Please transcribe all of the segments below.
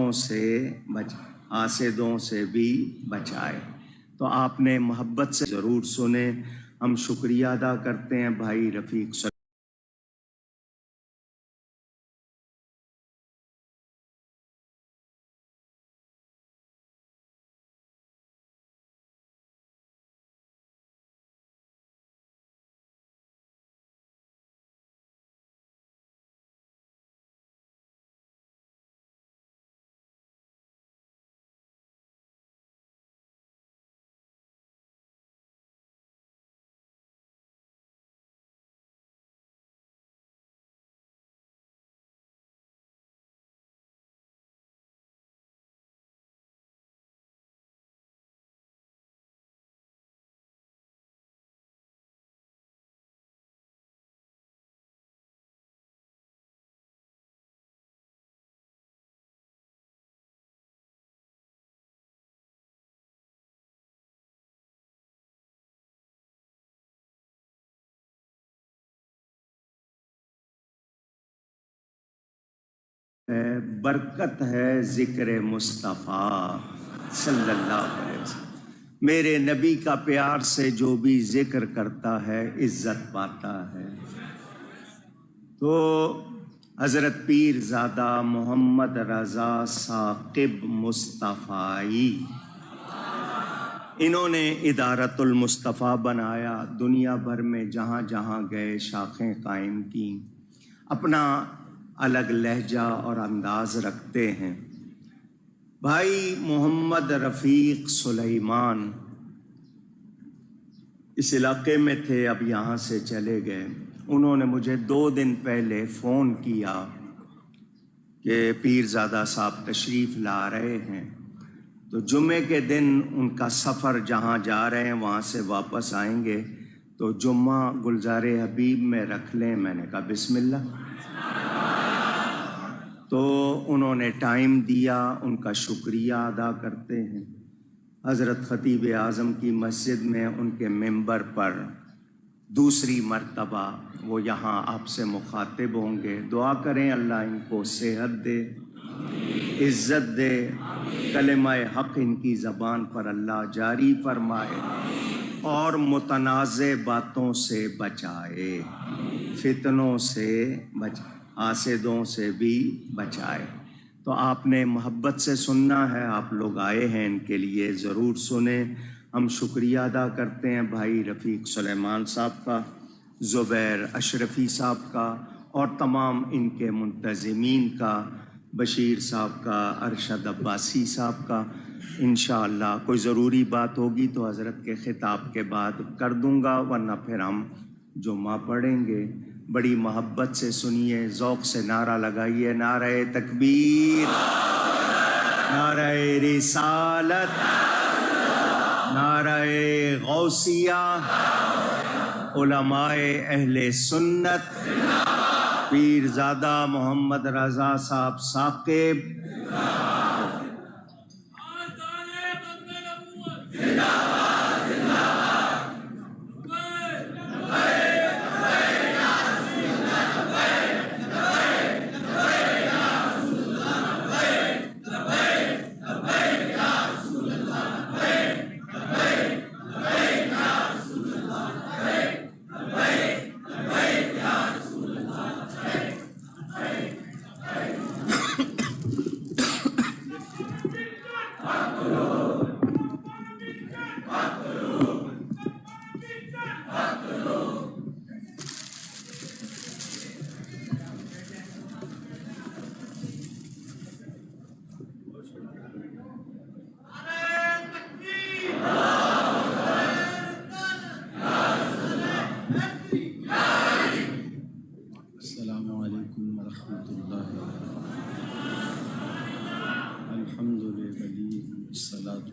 فتنوں سے حاسدوں سے بھی بچائے۔ تو آپ نے محبت سے ضرور سنیں۔ ہم شکریہ ادا کرتے ہیں بھائی رفیق برکت ہے ذکر مصطفیٰ صلی اللہ علیہ وسلم۔ میرے نبی کا پیار سے جو بھی ذکر کرتا ہے عزت پاتا ہے۔ تو حضرت پیر زادہ محمد رضا ثاقب مصطفائی، انہوں نے ادارت المصطفیٰ بنایا، دنیا بھر میں جہاں جہاں گئے شاخیں قائم کی، اپنا الگ لہجہ اور انداز رکھتے ہیں۔ بھائی محمد رفیق سلیمان اس علاقے میں تھے، اب یہاں سے چلے گئے۔ انہوں نے مجھے 2 دن پہلے فون کیا کہ پیر زادہ صاحب تشریف لا رہے ہیں، تو جمعے کے دن ان کا سفر جہاں جا رہے ہیں وہاں سے واپس آئیں گے، تو جمعہ گلزار حبیب میں رکھ لیں۔ میں نے کہا بسم اللہ۔ تو انہوں نے ٹائم دیا، ان کا شکریہ ادا کرتے ہیں۔ حضرت خطیب اعظم کی مسجد میں ان کے ممبر پر دوسری مرتبہ وہ یہاں آپ سے مخاطب ہوں گے۔ دعا کریں اللہ ان کو صحت دے، عزت دے، کلمہ حق ان کی زبان پر اللہ جاری فرمائے اور متنازع باتوں سے بچائے، فتنوں سے حاسدوں سے بھی بچائے۔ تو آپ نے محبت سے سننا ہے، آپ لوگ آئے ہیں ان کے لیے، ضرور سنیں۔ ہم شکریہ ادا کرتے ہیں بھائی رفیق سلیمان صاحب کا، زبیر اشرفی صاحب کا، اور تمام ان کے منتظمین کا، بشیر صاحب کا، ارشد عباسی صاحب کا۔ انشاءاللہ کوئی ضروری بات ہوگی تو حضرت کے خطاب کے بعد کر دوں گا، ورنہ پھر ہم جمعہ پڑھیں گے۔ بڑی محبت سے سنیے، ذوق سے نعرہ لگائیے، نعرہ تکبیر، نعرہ رسالت، نعرہ غوثیہ، علماء اہل سنت، پیر زادہ محمد رضا صاحب ثاقب،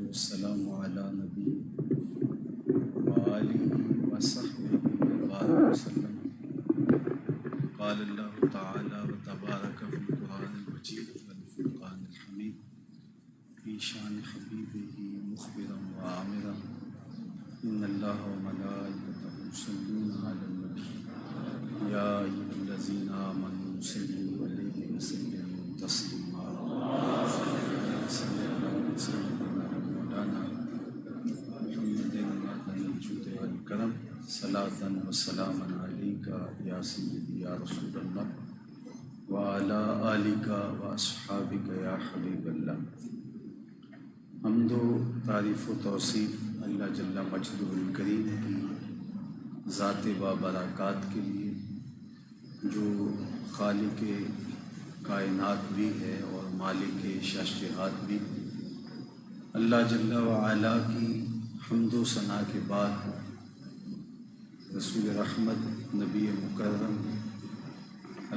والسلام علی نبی وآلہ وصحبہ وسلم۔ قال اللہ تعالی وتبارک فی القرآن المجید والفرقان الحمید فی شان حبیبہ مخبرا وعامرا ان اللہ وملائکتہ یصلون علی النبی یا ایھا الذین آمنوا صلوا علیہ وسلموا تسلیما۔ صلاۃً و سلامًا علیک یا سیدی یا رسول اللہ وعلی آلک و اصحابک یا حبیب اللہ۔ حمد و تعریف و توصیف اللہ جل مجدہ الکریم کی ذات بابرکات کے لیے، جو خالق کائنات بھی ہے اور مالک شاشہات بھی۔ اللہ جل وعلا کی حمد و ثنا کے بعد رسول رحمت نبی مکرم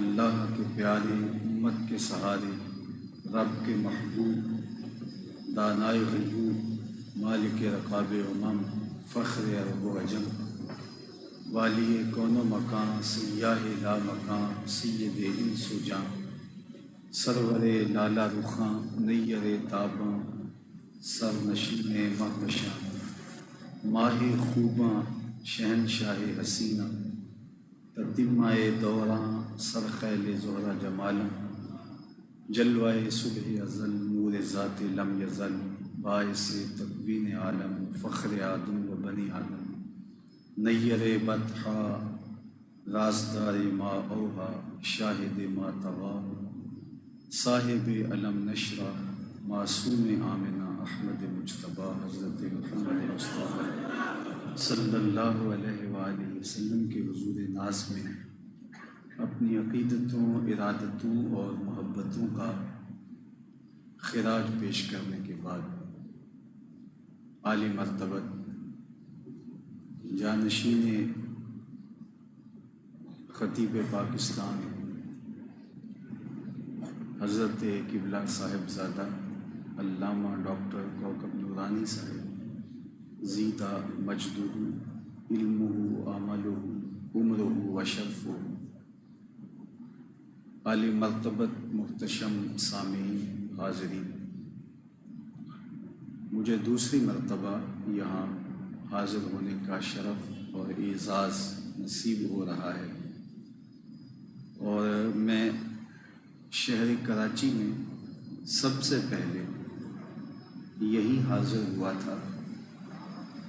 اللہ کے پیارے امت کے سہارے، رب کے محبوب، دانائے غیوب، مالک رقاب امم، فخر عرب و عجم، والی کون و مکان، سیاہ لا مکان، سید انس و جاں، سرور لالا رخاں، نیر تاباں، سر نشین مہوشاں، ماہ خوباں، شہنشاہ حسینہ، تتمہ دوراں، سرخیل زہرہ جمالاں، جلوہ صبح ازل، نور ذات لم یزل، باعث تکوین عالم، فخر آدم و بنی آدم، نیر بطحا، رازدار ما اوہا، شاہد ما طغا، صاحب علم نشرہ، معصوم آمنہ، احمد مجتبیٰ، حضرت محمد مصطفیٰ صلی اللہ علیہ وآلہ وسلم کے حضور ناز میں اپنی عقیدتوں، ارادتوں اور محبتوں کا خراج پیش کرنے کے بعد عالی مرتبت جانشین خطیب پاکستان حضرت قبلہ صاحبزادہ علامہ ڈاکٹر کوکب نورانی صاحب زیدہ مجدہ علمہ عملہ عمرہ و شرفہ، عالی مرتبت محتشم سامعین حاضرین، مجھے دوسری مرتبہ یہاں حاضر ہونے کا شرف اور اعزاز نصیب ہو رہا ہے، اور میں شہر کراچی میں سب سے پہلے یہی حاضر ہوا تھا،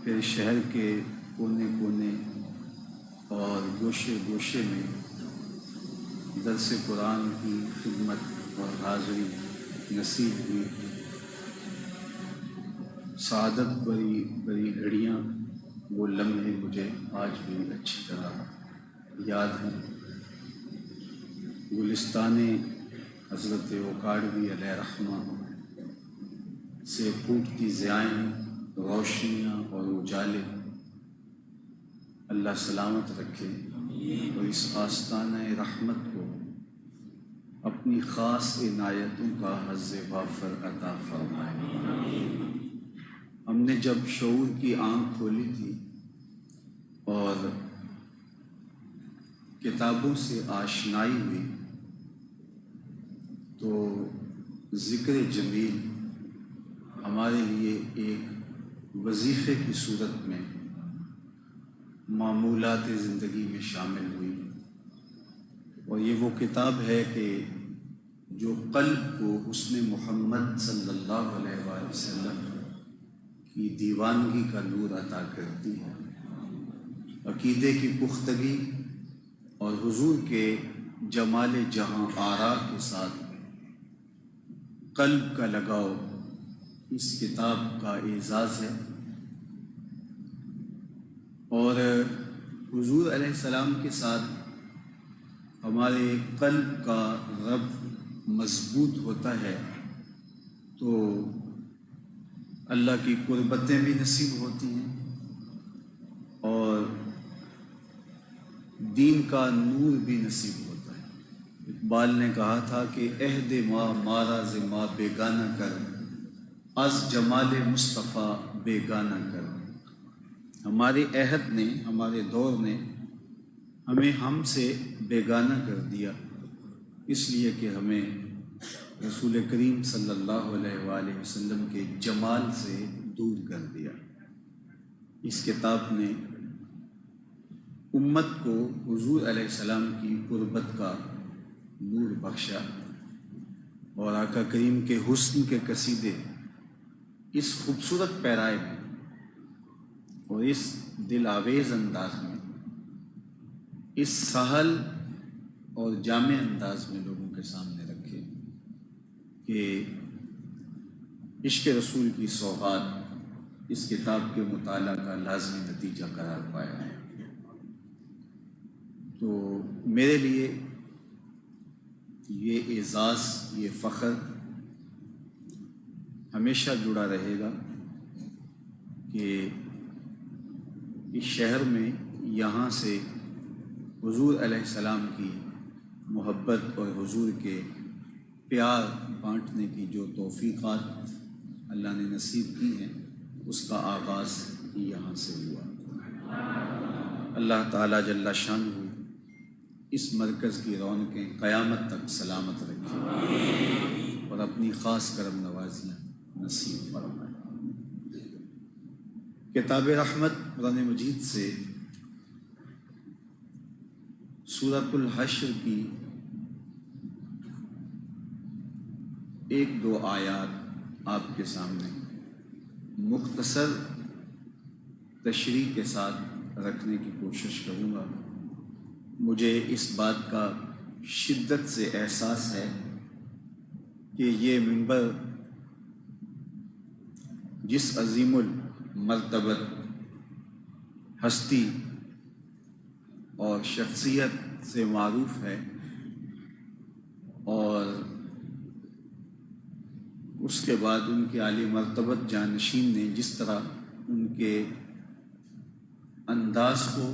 پھر شہر کے کونے کونے اور گوشے گوشے میں درس قرآن کی خدمت اور حاضری نصیب ہوئی۔ سعادت بری بری گھڑیاں، وہ لمحے مجھے آج بھی اچھی طرح یاد ہیں۔ گلستان حضرت اوکاڑوی علیہ رحمہ سے پھوٹتی ضیائیں، روشنیاں اور اجالے اللہ سلامت رکھے، اور اس آستانہ رحمت کو اپنی خاص عنایتوں کا حظ وافر عطا فرمائے۔ ہم نے جب شعور کی آنکھ کھولی تھی اور کتابوں سے آشنائی ہوئی، تو ذکر جمیل ہمارے لیے ایک وظیفے کی صورت میں معمولات زندگی میں شامل ہوئی، اور یہ وہ کتاب ہے کہ جو قلب کو حسن محمد صلی اللہ علیہ وآلہ وسلم کی دیوانگی کا نور عطا کرتی ہے، عقیدے کی پختگی اور حضور کے جمال جہاں آرا کے ساتھ قلب کا لگاؤ اس کتاب کا اعزاز ہے، اور حضور علیہ السلام کے ساتھ ہمارے قلب کا ربط مضبوط ہوتا ہے تو اللہ کی قربتیں بھی نصیب ہوتی ہیں اور دین کا نور بھی نصیب ہوتا ہے۔ اقبال نے کہا تھا کہ عہد ما مارا ز ما بیگانہ کر، از جمال مصطفیٰ بیگانہ کر۔ ہمارے عہد نے، ہمارے دور نے ہمیں ہم سے بیگانہ کر دیا، اس لیے کہ ہمیں رسول کریم صلی اللہ علیہ وآلہ وسلم کے جمال سے دور کر دیا۔ اس کتاب نے امت کو حضور علیہ السلام کی قربت کا نور بخشا، اور آقا کریم کے حسن کے قصیدے اس خوبصورت پیرائے میں اور اس دل آویز انداز میں اس سہل اور جامع انداز میں لوگوں کے سامنے رکھے کہ عشق رسول کی سوغات اس کتاب کے مطالعہ کا لازمی نتیجہ قرار پایا ہے۔ تو میرے لیے یہ اعزاز، یہ فخر ہمیشہ جڑا رہے گا کہ اس شہر میں یہاں سے حضور علیہ السلام کی محبت اور حضور کے پیار بانٹنے کی جو توفیقات اللہ نے نصیب کی ہیں، اس کا آغاز ہی یہاں سے ہوا۔ اللہ تعالیٰ جل شانہ اس مرکز کی رونقیں قیامت تک سلامت رکھے اور اپنی خاص کرم نوازیاں نصیب فرمائے۔ کتاب رحمت قرآن مجید سے سورۃ الحشر کی ایک دو آیات آپ کے سامنے مختصر تشریح کے ساتھ رکھنے کی کوشش کروں گا۔ مجھے اس بات کا شدت سے احساس ہے کہ یہ منبر جس عظیم المرتبت ہستی اور شخصیت سے معروف ہے، اور اس کے بعد ان کے عالی مرتبت جانشین نے جس طرح ان کے انداز کو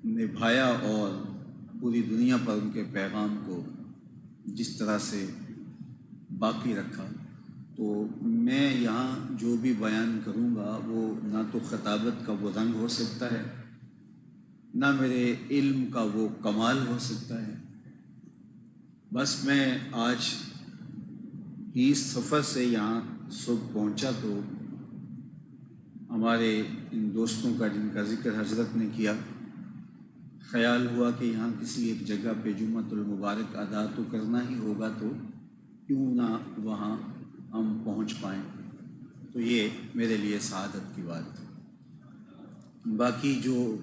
نبھایا اور پوری دنیا پر ان کے پیغام کو جس طرح سے باقی رکھا، تو میں یہاں جو بھی بیان کروں گا وہ نہ تو خطابت کا وہ رنگ ہو سکتا ہے، نہ میرے علم کا وہ کمال ہو سکتا ہے۔ بس میں آج ہی سفر سے یہاں صبح پہنچا تو ہمارے ان دوستوں کا جن کا ذکر حضرت نے کیا، خیال ہوا کہ یہاں کسی ایک جگہ پہ جمعۃ المبارک ادا تو کرنا ہی ہوگا، تو کیوں نہ وہاں ہم پہنچ پائیں۔ تو یہ میرے لیے سعادت کی بات ہے۔ باقی جو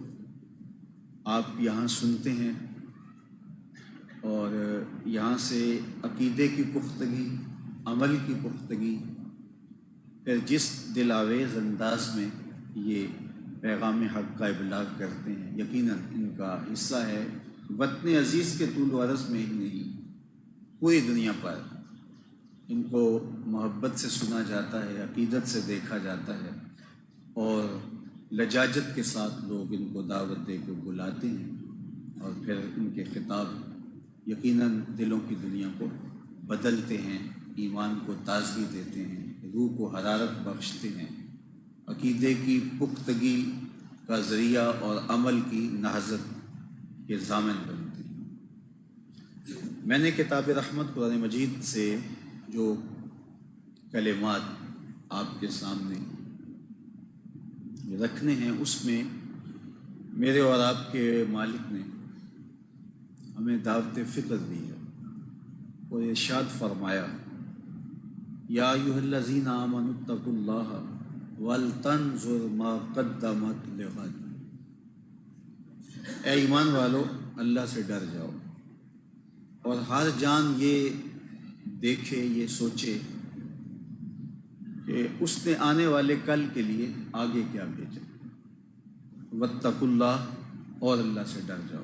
آپ یہاں سنتے ہیں اور یہاں سے عقیدے کی پختگی، عمل کی پختگی، پھر جس دل آویز انداز میں یہ پیغام حق کا ابلاغ کرتے ہیں، یقیناً ان کا حصہ ہے وطن عزیز کے طول و عرض میں ہی نہیں، پوری دنیا پر ان کو محبت سے سنا جاتا ہے، عقیدت سے دیکھا جاتا ہے، اور لجاجت کے ساتھ لوگ ان کو دعوت دے کے بلاتے ہیں، اور پھر ان کے خطاب یقیناً دلوں کی دنیا کو بدلتے ہیں، ایمان کو تازگی دیتے ہیں، روح کو حرارت بخشتے ہیں، عقیدے کی پختگی کا ذریعہ اور عمل کی نہضت کے ضامن بنتے ہیں۔ میں نے کتاب رحمت قرآن مجید سے جو کلمات آپ کے سامنے رکھنے ہیں، اس میں میرے اور آپ کے مالک نے ہمیں دعوت فکر دی ہے اور ارشاد فرمایا، یا ایھا الذین آمنوا اتقوا اللہ ولتنظر ما قدمت لغد۔ اے ایمان والو، اللہ سے ڈر جاؤ اور ہر جان یہ دیکھے، یہ سوچے کہ اس نے آنے والے کل کے لیے آگے کیا بھیجا۔ واتقوا اللہ، اور اللہ سے ڈر جاؤ۔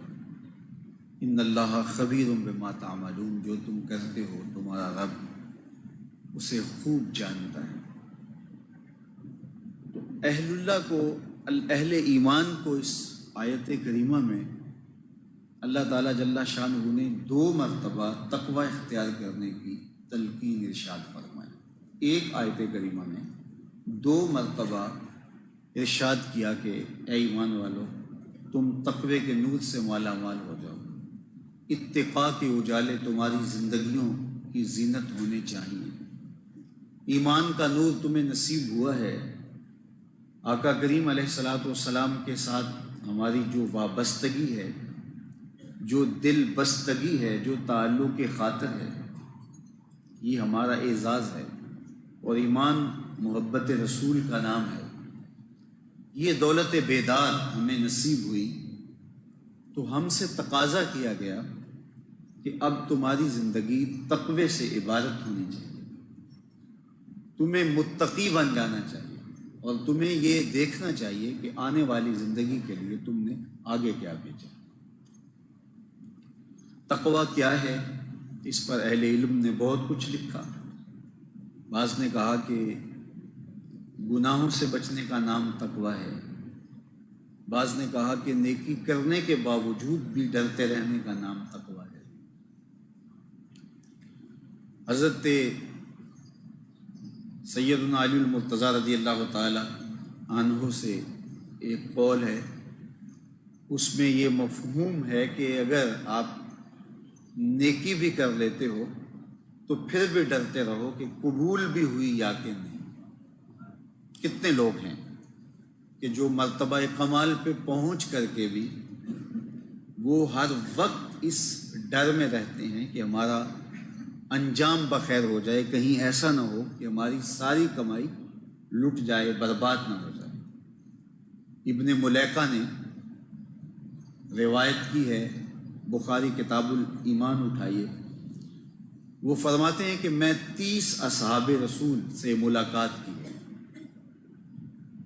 ان اللہ خبیر بما تعملون، جو تم کرتے ہو تمہارا رب اسے خوب جانتا ہے۔ تو اہل اللہ کو، اہل ایمان کو اس آیت کریمہ میں اللہ تعالیٰ جل شانہ نے 2 مرتبہ تقوی اختیار کرنے کی تلقین ارشاد فرمائی۔ ایک آیت کریمہ میں 2 مرتبہ ارشاد کیا کہ اے ایمان والو، تم تقوی کے نور سے مالا مال ہو جاؤ، اتقاء کے اجالے تمہاری زندگیوں کی زینت ہونے چاہیے، ایمان کا نور تمہیں نصیب ہوا ہے، آقا کریم علیہ الصلوۃ والسلام کے ساتھ ہماری جو وابستگی ہے، جو دل بستگی ہے، جو تعلق خاطر ہے، یہ ہمارا اعزاز ہے، اور ایمان محبت رسول کا نام ہے۔ یہ دولت بیدار ہمیں نصیب ہوئی، تو ہم سے تقاضا کیا گیا کہ اب تمہاری زندگی تقوی سے عبارت ہونی چاہیے، تمہیں متقی بن جانا چاہیے، اور تمہیں یہ دیکھنا چاہیے کہ آنے والی زندگی کے لیے تم نے آگے کیا بھیجا۔ تقوی کیا ہے، اس پر اہل علم نے بہت کچھ لکھا۔ بعض نے کہا کہ گناہوں سے بچنے کا نام تقوی ہے، بعض نے کہا کہ نیکی کرنے کے باوجود بھی ڈرتے رہنے کا نام تقوی ہے۔ حضرت سیدنا علی المرتضیٰ رضی اللہ تعالی عنہ سے ایک قول ہے، اس میں یہ مفہوم ہے کہ اگر آپ نیکی بھی کر لیتے ہو تو پھر بھی ڈرتے رہو کہ قبول بھی ہوئی یا کہ نہیں۔ کتنے لوگ ہیں کہ جو مرتبہ کمال پہ پہنچ کر کے بھی وہ ہر وقت اس ڈر میں رہتے ہیں کہ ہمارا انجام بخیر ہو جائے، کہیں ایسا نہ ہو کہ ہماری ساری کمائی لٹ جائے، برباد نہ ہو جائے۔ ابن ملیکہ نے روایت کی ہے، بخاری کتاب الایمان اٹھائیے، وہ فرماتے ہیں کہ میں 30 اصحاب رسول سے ملاقات کی ہے،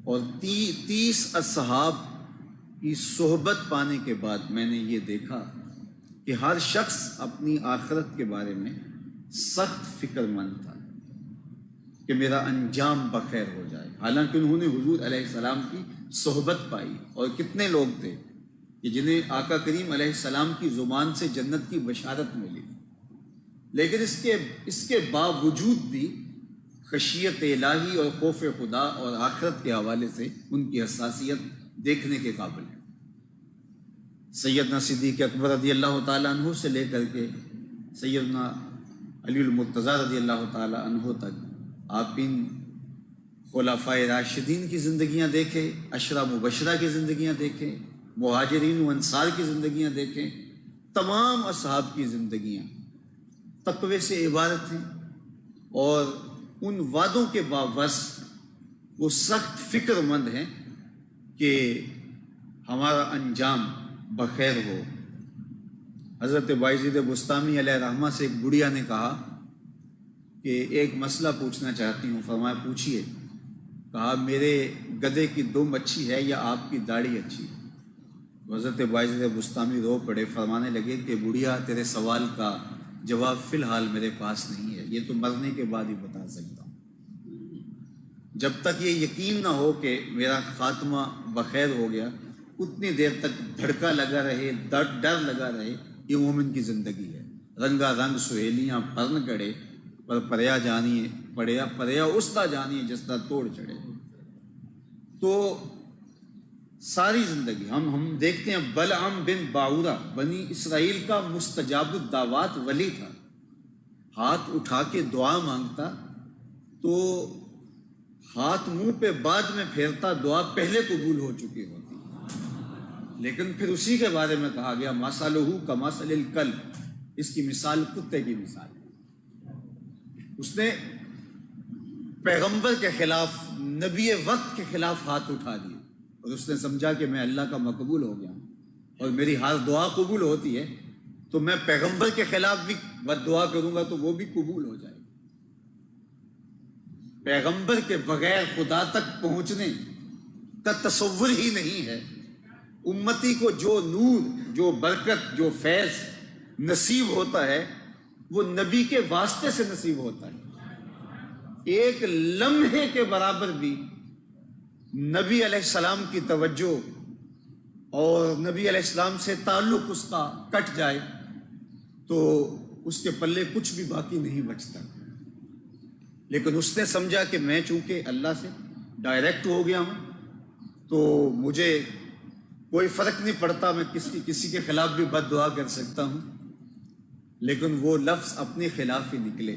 اور 30 اصحاب کی صحبت پانے کے بعد میں نے یہ دیکھا کہ ہر شخص اپنی آخرت کے بارے میں سخت فکر مند تھا کہ میرا انجام بخیر ہو جائے، حالانکہ انہوں نے حضور علیہ السلام کی صحبت پائی۔ اور کتنے لوگ تھے کہ جنہیں آقا کریم علیہ السلام کی زبان سے جنت کی بشارت ملی، لیکن اس کے باوجود بھی خشیت الہی اور خوف خدا اور آخرت کے حوالے سے ان کی حساسیت دیکھنے کے قابل ہے۔ سیدنا صدیق اکبر رضی اللہ تعالیٰ عنہ سے لے کر کے سیدنا علی المرتضیٰ رضی اللہ تعالیٰ عنہ تک آپ ان خلفائے راشدین کی زندگیاں دیکھیں، عشرہ مبشرہ کی زندگیاں دیکھیں، مہاجرین و انصار کی زندگیاں دیکھیں، تمام اصحاب کی زندگیاں تقوی سے عبارت ہیں، اور ان وعدوں کے باوصف وہ سخت فکر مند ہیں کہ ہمارا انجام بخیر ہو۔ حضرت بایزید بسطامی علیہ رحمہ سے ایک بڑھیا نے کہا کہ ایک مسئلہ پوچھنا چاہتی ہوں، فرمایا پوچھیے۔ کہا میرے گدھے کی دم اچھی ہے یا آپ کی داڑھی اچھی ہے؟ حضرت بایزید بسطامی رو پڑے، فرمانے لگے کہ بڑھیا تیرے سوال کا جواب فی الحال میرے پاس نہیں ہے، یہ تو مرنے کے بعد ہی بتا سکتا ہوں۔ جب تک یہ یقین نہ ہو کہ میرا خاتمہ بخیر ہو گیا، اتنی دیر تک دھڑکا لگا رہے، ڈر لگا رہے، یہ مومن کی زندگی ہے۔ رنگا رنگ سہیلیاں پرن کڑے، پر پریا جانیے پریا استا جانیے جس طرح توڑ چڑھے۔ تو ساری زندگی ہم دیکھتے ہیں بلعام بن باورہ بنی اسرائیل کا مستجاب الدعوات ولی تھا، ہاتھ اٹھا کے دعا مانگتا تو ہاتھ منہ پہ بعد میں پھیرتا، دعا پہلے قبول ہو چکی ہوتی، لیکن پھر اسی کے بارے میں کہا گیا مثلہ کمثل الکلب، اس کی مثال کتے کی مثال ہے۔ اس نے پیغمبر کے خلاف، نبی وقت کے خلاف ہاتھ اٹھا دیے، اور اس نے سمجھا کہ میں اللہ کا مقبول ہو گیا ہوں اور میری ہر دعا قبول ہوتی ہے، تو میں پیغمبر کے خلاف بھی بد دعا کروں گا تو وہ بھی قبول ہو جائے گی۔ پیغمبر کے بغیر خدا تک پہنچنے کا تصور ہی نہیں ہے۔ امتی کو جو نور، جو برکت، جو فیض نصیب ہوتا ہے وہ نبی کے واسطے سے نصیب ہوتا ہے۔ ایک لمحے کے برابر بھی نبی علیہ السلام کی توجہ اور نبی علیہ السلام سے تعلق اس کا کٹ جائے تو اس کے پلے کچھ بھی باقی نہیں بچتا۔ لیکن اس نے سمجھا کہ میں چونکہ اللہ سے ڈائریکٹ ہو گیا ہوں تو مجھے کوئی فرق نہیں پڑتا، میں کسی کے خلاف بھی بد دعا کر سکتا ہوں، لیکن وہ لفظ اپنے خلاف ہی نکلے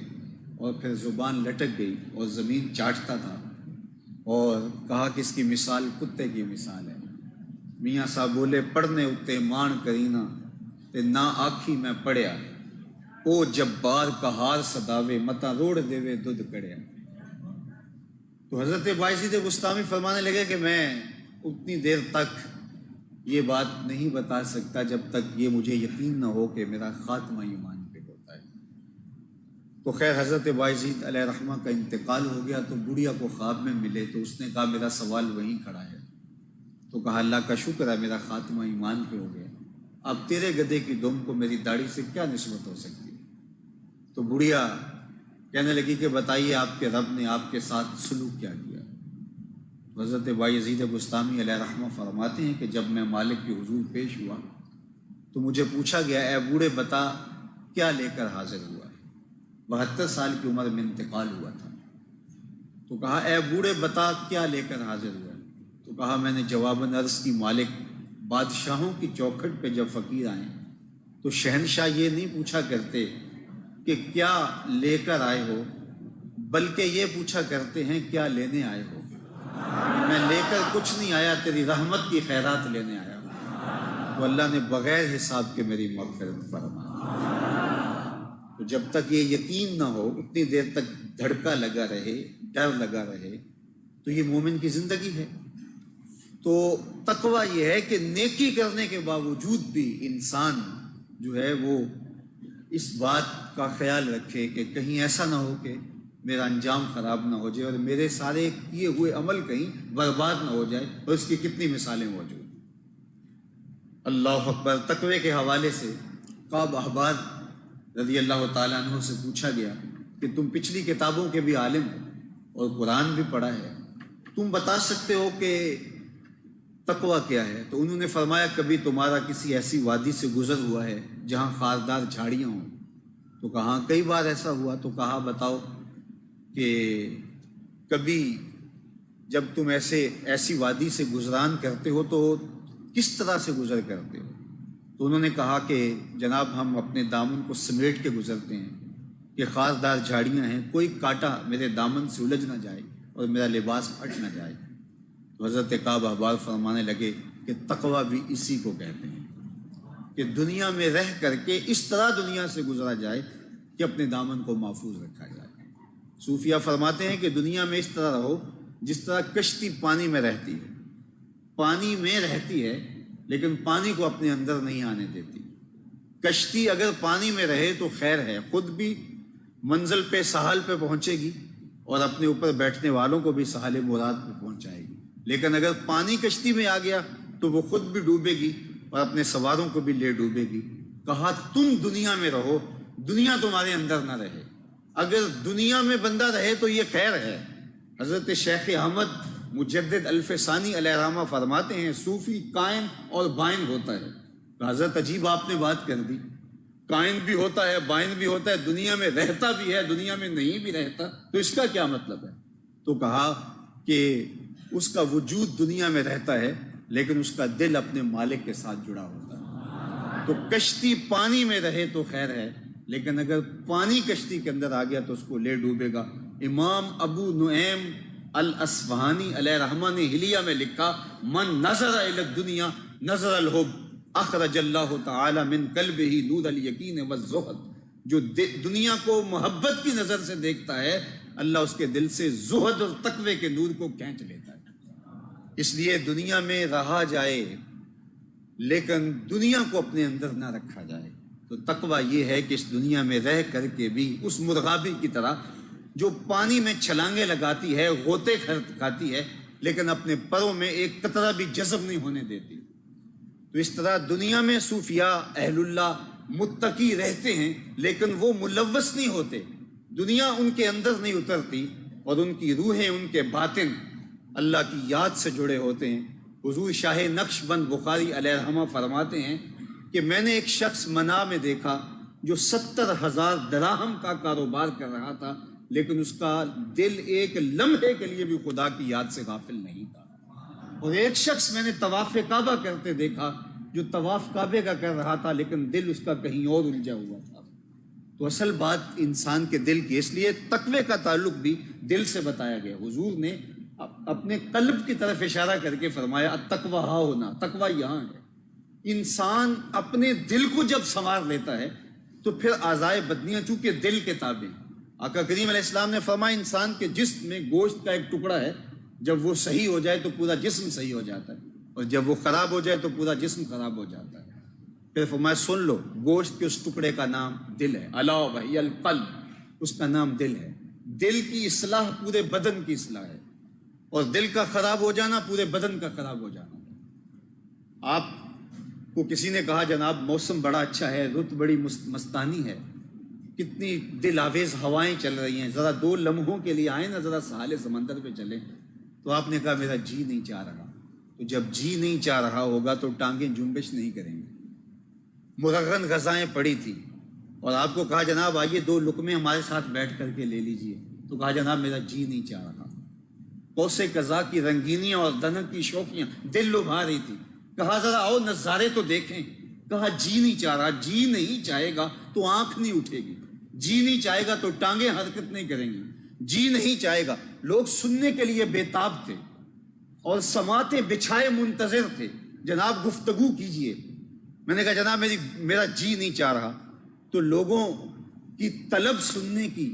اور پھر زبان لٹک گئی اور زمین چاٹتا تھا، اور کہا کہ اس کی مثال کتے کی مثال ہے۔ میاں صاحب بولے پڑھنے اتے مان کرینا تے نہ آکھی میں پڑھیا، او جبار کہار صداوے متا روڑ دیوے دودھ کڑیا۔ تو حضرت بایزید بسطامی فرمانے لگے کہ میں اتنی دیر تک یہ بات نہیں بتا سکتا جب تک یہ مجھے یقین نہ ہو کہ میرا خاتمہ ایمان پہ ہوتا ہے۔ تو خیر حضرت باعزید علیہ رحمہ کا انتقال ہو گیا تو بڑھیا کو خواب میں ملے تو اس نے کہا میرا سوال وہیں کھڑا ہے۔ تو کہا اللہ کا شکر ہے میرا خاتمہ ایمان پہ ہو گیا، اب تیرے گدھے کی دم کو میری داڑھی سے کیا نسبت ہو سکتی ہے؟ تو بڑھیا کہنے لگی کہ بتائیے آپ کے رب نے آپ کے ساتھ سلوک کیا کیا؟ حضرت بایزید بستامی علیہ رحمہ فرماتے ہیں کہ جب میں مالک کے حضور پیش ہوا تو مجھے پوچھا گیا اے بوڑھے بتا کیا لے کر حاضر ہوا ہے؟ 72 سال کی عمر میں انتقال ہوا تھا۔ تو کہا اے بوڑھے بتا کیا لے کر حاضر ہوا ہے؟ تو کہا میں نے جواباً عرض کی مالک بادشاہوں کی چوکھٹ پہ جب فقیر آئیں تو شہنشاہ یہ نہیں پوچھا کرتے کہ کیا لے کر آئے ہو، بلکہ یہ پوچھا کرتے ہیں کیا لینے آئے ہو۔ میں لے کر کچھ نہیں آیا، تیری رحمت کی خیرات لینے آیا ہوں۔ تو اللہ نے بغیر حساب کے میری مغفرت فرمائی۔ تو جب تک یہ یقین نہ ہو اتنی دیر تک دھڑکا لگا رہے، ڈر لگا رہے، تو یہ مومن کی زندگی ہے۔ تو تقویٰ یہ ہے کہ نیکی کرنے کے باوجود بھی انسان جو ہے وہ اس بات کا خیال رکھے کہ کہیں ایسا نہ ہو کہ میرا انجام خراب نہ ہو جائے اور میرے سارے کیے ہوئے عمل کہیں برباد نہ ہو جائے، اور اس کی کتنی مثالیں موجود ہیں۔ اللہ اکبر۔ تقوی کے حوالے سے کعب احبار رضی اللہ تعالیٰ عنہ سے پوچھا گیا کہ تم پچھلی کتابوں کے بھی عالم ہو اور قرآن بھی پڑھا ہے، تم بتا سکتے ہو کہ تقویٰ کیا ہے؟ تو انہوں نے فرمایا کبھی تمہارا کسی ایسی وادی سے گزر ہوا ہے جہاں خاردار جھاڑیاں ہوں؟ تو کہا کئی بار ایسا ہوا۔ تو کہا بتاؤ کہ کبھی جب تم ایسی وادی سے گزران کرتے ہو تو کس طرح سے گزر کرتے ہو؟ تو انہوں نے کہا کہ جناب ہم اپنے دامن کو سمیٹ کے گزرتے ہیں کہ خاردار جھاڑیاں ہیں، کوئی کانٹا میرے دامن سے الجھ نہ جائے اور میرا لباس پھٹ نہ جائے۔ تو حضرت کعب احبار فرمانے لگے کہ تقویٰ بھی اسی کو کہتے ہیں کہ دنیا میں رہ کر کے اس طرح دنیا سے گزرا جائے کہ اپنے دامن کو محفوظ رکھا جائے۔ صوفیہ فرماتے ہیں کہ دنیا میں اس طرح رہو جس طرح کشتی پانی میں رہتی ہے، پانی میں رہتی ہے لیکن پانی کو اپنے اندر نہیں آنے دیتی۔ کشتی اگر پانی میں رہے تو خیر ہے، خود بھی منزل پہ ساحل پہ پہنچے گی اور اپنے اوپر بیٹھنے والوں کو بھی ساحل مراد پہ پہنچائے گی، لیکن اگر پانی کشتی میں آ گیا تو وہ خود بھی ڈوبے گی اور اپنے سواروں کو بھی لے ڈوبے گی۔ کہا تم دنیا میں رہو، دنیا تمہارے اندر نہ رہے۔ اگر دنیا میں بندہ رہے تو یہ خیر ہے۔ حضرت شیخ احمد مجدد الفسانی علیہ رحمہ فرماتے ہیں صوفی قائم اور بائن ہوتا ہے۔ حضرت عجیب آپ نے بات کر دی، قائم بھی ہوتا ہے بائن بھی ہوتا ہے، دنیا میں رہتا بھی ہے دنیا میں نہیں بھی رہتا، تو اس کا کیا مطلب ہے؟ تو کہا کہ اس کا وجود دنیا میں رہتا ہے لیکن اس کا دل اپنے مالک کے ساتھ جڑا ہوتا ہے۔ تو کشتی پانی میں رہے تو خیر ہے، لیکن اگر پانی کشتی کے اندر آ گیا تو اس کو لے ڈوبے گا۔ امام ابو نعیم الاصفہانی علیہ رحمہ نے حلیہ میں لکھا من نظر الی الدنیا نظر الحب اخرج اللہ تعالی من قلبہ نور الیقین والزہد۔ جو دنیا کو محبت کی نظر سے دیکھتا ہے اللہ اس کے دل سے زہد اور تقوی کے نور کو کھینچ لیتا ہے۔ اس لیے دنیا میں رہا جائے لیکن دنیا کو اپنے اندر نہ رکھا جائے۔ تو تقویٰ یہ ہے کہ اس دنیا میں رہ کر کے بھی اس مرغابی کی طرح جو پانی میں چھلانگیں لگاتی ہے، غوطے کھاتی ہے، لیکن اپنے پروں میں ایک قطرہ بھی جذب نہیں ہونے دیتی۔ تو اس طرح دنیا میں صوفیاء اہل اللہ متقی رہتے ہیں لیکن وہ ملوث نہیں ہوتے، دنیا ان کے اندر نہیں اترتی اور ان کی روحیں ان کے باطن اللہ کی یاد سے جڑے ہوتے ہیں۔ حضور شاہ نقش بند بخاری علیہ رحمہ فرماتے ہیں کہ میں نے ایک شخص منام میں دیکھا جو 70,000 دراہم کا کاروبار کر رہا تھا لیکن اس کا دل ایک لمحے کے لیے بھی خدا کی یاد سے غافل نہیں تھا۔ اور ایک شخص میں نے طواف کعبہ کرتے دیکھا جو طواف کعبے کا کر رہا تھا لیکن دل اس کا کہیں اور الجھا ہوا تھا۔ تو اصل بات انسان کے دل کی، اس لیے تقوی کا تعلق بھی دل سے بتایا گیا۔ حضور نے اپنے قلب کی طرف اشارہ کر کے فرمایا التقویٰ ہا ہونا، تقویٰ یہاں ہے۔ انسان اپنے دل کو جب سنوار لیتا ہے تو پھر اعضائے بدنیاں چونکہ دل کے تابع ہیں۔ آقا کریم علیہ السلام نے فرمایا انسان کے جسم میں گوشت کا ایک ٹکڑا ہے، جب وہ صحیح ہو جائے تو پورا جسم صحیح ہو جاتا ہے۔ اور جب وہ خراب ہو جائے تو پورا جسم خراب ہو جاتا ہے۔ پھر فرمایا سن لو، گوشت کے اس ٹکڑے کا نام دل ہے، الا وہی القلب، اس کا نام دل ہے۔ دل کی اصلاح پورے بدن کی اصلاح ہے، اور دل کا خراب ہو جانا پورے بدن کا خراب ہو جانا۔ آپ کو کسی نے کہا جناب موسم بڑا اچھا ہے، رت بڑی مستانی ہے، کتنی دل آویز ہوائیں چل رہی ہیں، ذرا 2 لمحوں کے لیے آئیں نا، ذرا ساحل سمندر پہ چلیں، تو آپ نے کہا میرا جی نہیں چاہ رہا۔ تو جب جی نہیں چاہ رہا ہوگا تو ٹانگیں جنبش نہیں کریں گے۔ مرغن غذائیں پڑی تھی اور آپ کو کہا جناب آئیے 2 لقمے ہمارے ساتھ بیٹھ کر کے لے لیجئے، تو کہا جناب میرا جی نہیں چاہ رہا۔ قوس قزح کی رنگینیاں اور دنک کی شوخیاں دل لبھا رہی تھی، کہا ذرا آؤ نظارے تو دیکھیں، کہا جی نہیں چاہ رہا۔ جی نہیں چاہے گا تو آنکھ نہیں اٹھے گی، جی نہیں چاہے گا تو ٹانگیں حرکت نہیں کریں گی، جی نہیں چاہے گا۔ لوگ سننے کے لیے بےتاب تھے اور سماعتیں بچھائے منتظر تھے، جناب گفتگو کیجئے۔ میں نے کہا جناب میرا جی نہیں چاہ رہا۔ تو لوگوں کی طلب سننے کی